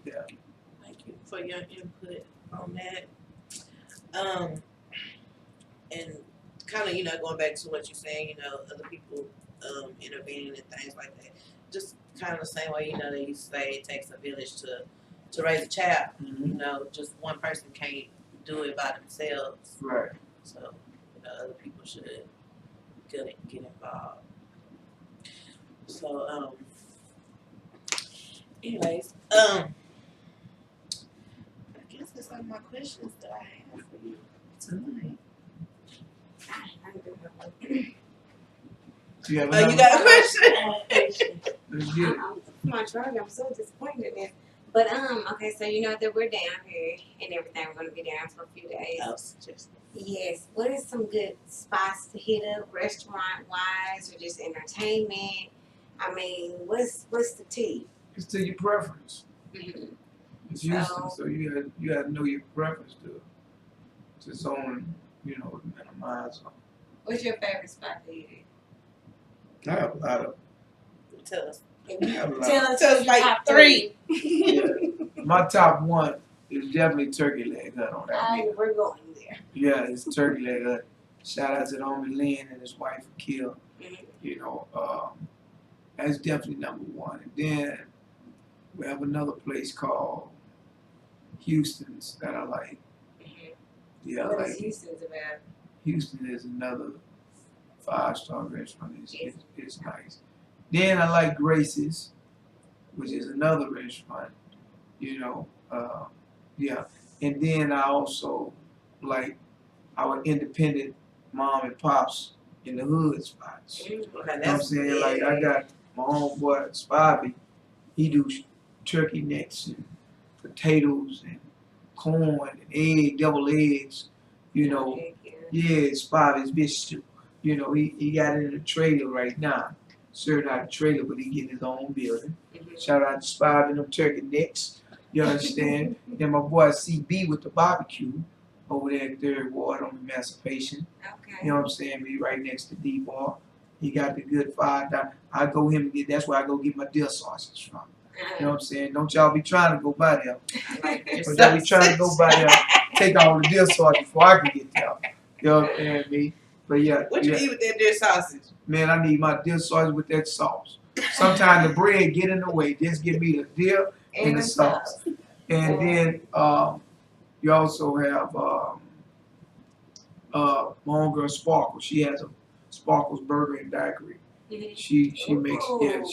Yeah. Thank you for your input on that. And kind of, you know, going back to what you're saying, you know, other people intervening and things like that. Just kind of the same way, you know, they used to say it takes a village to raise a child. You know, just one person can't do it by themselves. Right. So, you know, other people should get involved. So, anyways, I guess that's all my questions that I have for you tonight. Do you have Oh, you another? got a question? Let's get it. My drug, I'm so disappointed in. But okay, so you know that we're down here and everything. We're gonna be down for a few days. I was just Yes. What is some good spots to hit up, restaurant wise, or just entertainment? I mean, what's the tea? It's to your preference. Mm-hmm. It's Houston, so you gotta know your preference to zone, you know, minimize. What's your favorite spot to eat I have a lot of. tell us. I have a lot Tell of. us Tell us like top three. Yeah. My top one is definitely Turkey Leg Hut on that. Alright, we're going there. Yeah, it's Turkey Leg Hut. Shout out to the homie Lynn and his wife Akil. Mhm. You know, that's definitely number one. And then we have another place called Houstontx that I like. Mhm. Yeah, I What like is it. Houston's about? Houston is another 5-star restaurant. It's nice. Then I like Grace's, which is another restaurant. You know, yeah. And then I also like our independent mom and pops in the hood spots. Okay, You know what I'm that's saying? Like I got my homeboy Spivey. He do turkey necks and potatoes and corn and egg, double eggs. You know, yeah, Spivey's bitch stew. You know, he got it in a trailer right now. Served out a trailer, but he getting his own building. Shout out to Spivey and them turkey necks. You understand? Then my boy CB with the barbecue over there at Third Ward on Emancipation. Okay. You know what I'm saying? Be right next to D-Bar. He got the good $5. I go him and get. That's where I go get my deer sausage from. You know what I'm saying? Don't y'all be trying to go by there. But y'all be trying to go by there, take all the deer sausage before I can get there. You know what I'm saying, me? But yeah. What you eat with that deer sausage? Man, I need my deer sausage with that sauce. Sometimes the bread get in the way. Just give me the deer and the sauce. And then you also have my homegirl Sparkle. She has a Sparkle's Burger and Daiquiri. She makes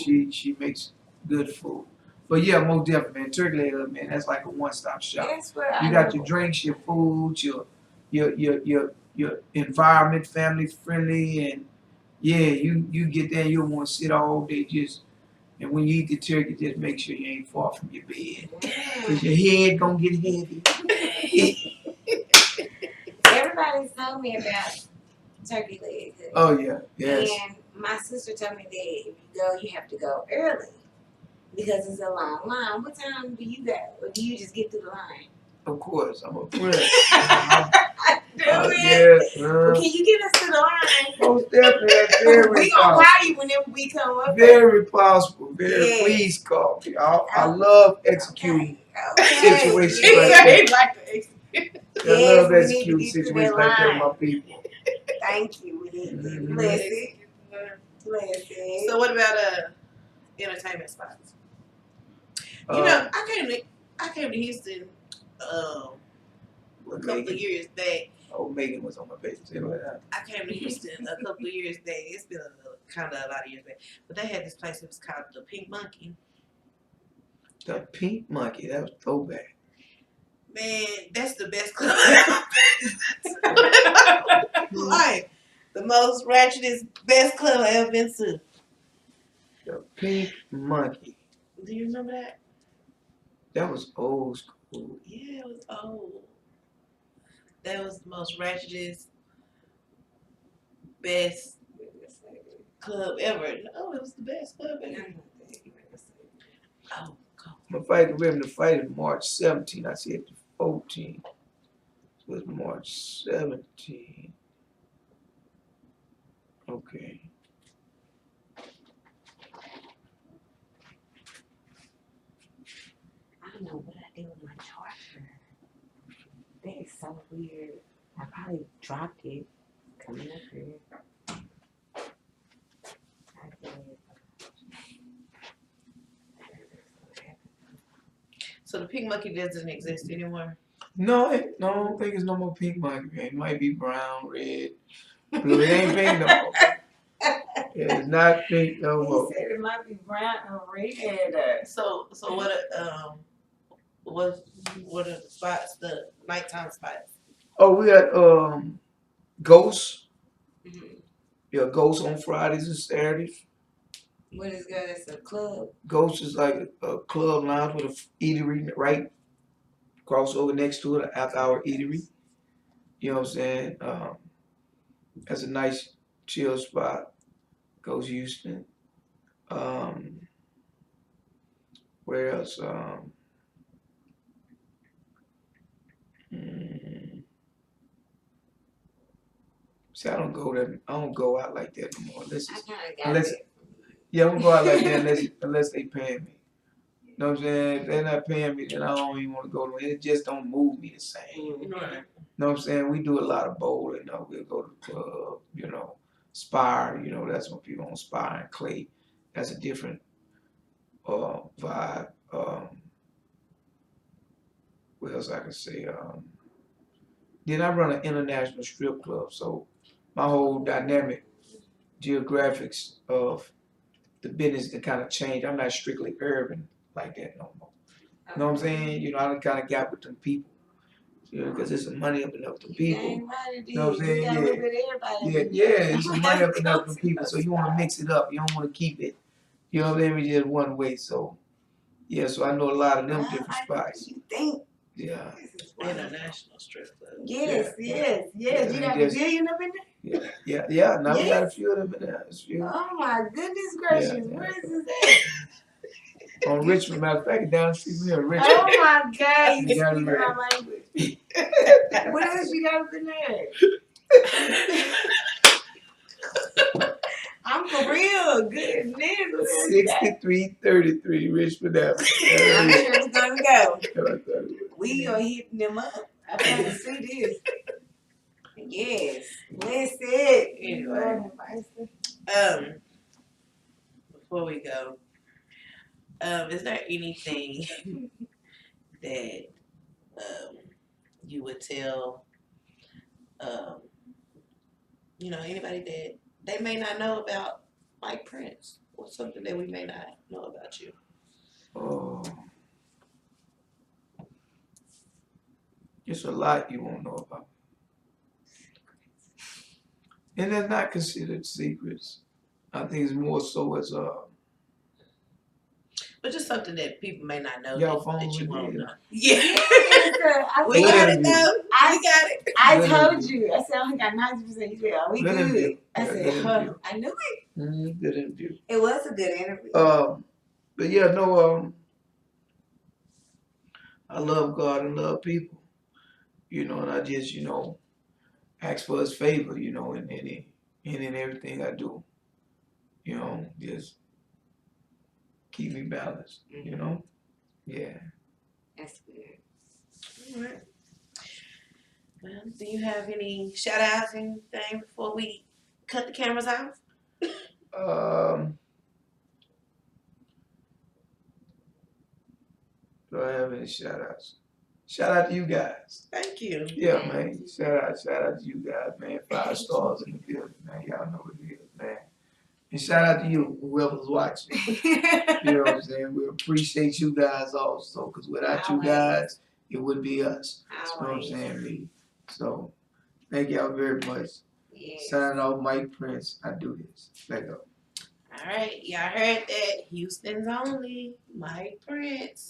she makes good food. But yeah, most definitely, man. Turkey Leg Hut, man, that's like a one-stop shop. That's where You got your drinks, your foods, your environment, family friendly, and yeah, you get there, you want to sit all day just. And when you eat the turkey, just make sure you ain't far from your bed, cause your head gonna get heavy. Everybody's told me about Turkey Leg Hut. Oh yeah, yes. And my sister told me that if you go, you have to go early because it's a long line. What time do you go? Or do you just get through the line? Of course, I'm a friend. Well, can you get us to the line? Most definitely, that's very We gonna possible. call you whenever we come up. Very possible. Very, Yeah. please call me. I love executing Okay. situations Yeah. like that. I love executing situations like that with my people. Thank you. We need Mhm. to listen. Listen. So what about entertainment spots? You know, I came to Houston a couple of years back. Oh, Megan was on my page. I came to Houston a couple of years back. It's been a lot of years back. But they had this place that was called the Pink Monkey. The Pink Monkey, that was throwback. Man, that's the best club I've been to. Like, the most ratchetest, best club I've ever been to. The Pink Monkey. Do you remember that? That was old school. Yeah, it was old. That was the most ratchetest, best club ever. Oh, it was the best club ever. Oh, God. My fight remember the fight in March 17. I said 14. It was March 17. Okay. I don't know what I did with my charger. That is so weird. I probably dropped it coming up here. I did. So the pink monkey doesn't exist anymore? No, I don't think it's no more Pink Monkey. It might be brown, red, blue. It ain't pink no more. It's not pink no He more. said it might be brown and red. So what are the spots, the nighttime spots? Oh, we got Ghosts. Mm-hmm. Yeah, Ghosts on Fridays and Saturdays. What is that? It's a club. Ghosts is like a club lounge with a eatery right crossover next to it, an after-hour eatery. You know what I'm saying? That's a nice chill spot. Goes Houston. Where else? See, I don't go out like that no more. I kind of got unless it. yeah, I don't go out like that unless they paying me. You know what I'm saying? If they're not paying me, then I don't even want to go to it. It just don't move me the same. Right. You know what I'm saying? We do a lot of bowling. We'll go to the club, Spire, that's when people on Spire and Clay. That's a different vibe. What else I can say? Then I run an international strip club, so my whole dynamic, geographics of the business can kind of change. I'm not strictly urban like that no more. You know what I'm saying? I done kind of got with them people. Because there's some money up enough to people. Ain't right, it You know what I'm is. You saying? got a little bit of everybody. Yeah, it's some money up enough for people. So you want to mix it up. You don't want to keep it. You know what I'm saying? Just one way. So yeah, so I know a lot of them different spots. You think? Yeah. International strip club. Yes. Yeah, You got a billion up in there? Yeah. Now we got a few of them in there. Oh my goodness gracious, Yeah. where is this at? On Richmond, matter of fact, down the street from here, Richmond. Oh my God, you Yeah, speak yeah. my language. What else you got up in there? I'm for real, good nigga. 6333 Richmond Avenue. I'm sure it's gonna go. We are hitting them up. I can't see this. Yes, bless it. Anyway. Before we go, is there anything that you would tell anybody that they may not know about, like Prince, or something that we may not know about you? Oh, it's a lot you won't know about. And they're not considered secrets. I think it's more so as But just something that people may not know y'all that phones you with won't me. know. Yeah. We got it interview. though. We got it. I told you. I said I only got 90%. You said, "Are we Good good?" interview. I Yeah, said, good interview. I knew it. Good interview. It was a good interview. But yeah, no, I love God and love people, and I just, ask for His favor, in everything I do, just keep me balanced, yeah. That's good. All right. Well, do you have any shout outs, anything before we cut the cameras off? Do I have any shout outs? Shout out to you guys. Thank you. Yeah, man. Shout out to you guys, man. 5 stars in the building, man. Y'all know what it is, man. And shout out to you, whoever's watching. You know what I'm saying? We appreciate you guys also, because without you guys, it would be us. You know what I'm saying, me? So, thank y'all very much. Yes. Signing off, Mike Prince. I do this. Let go. All right, y'all heard that? Houston's only Mike Prince.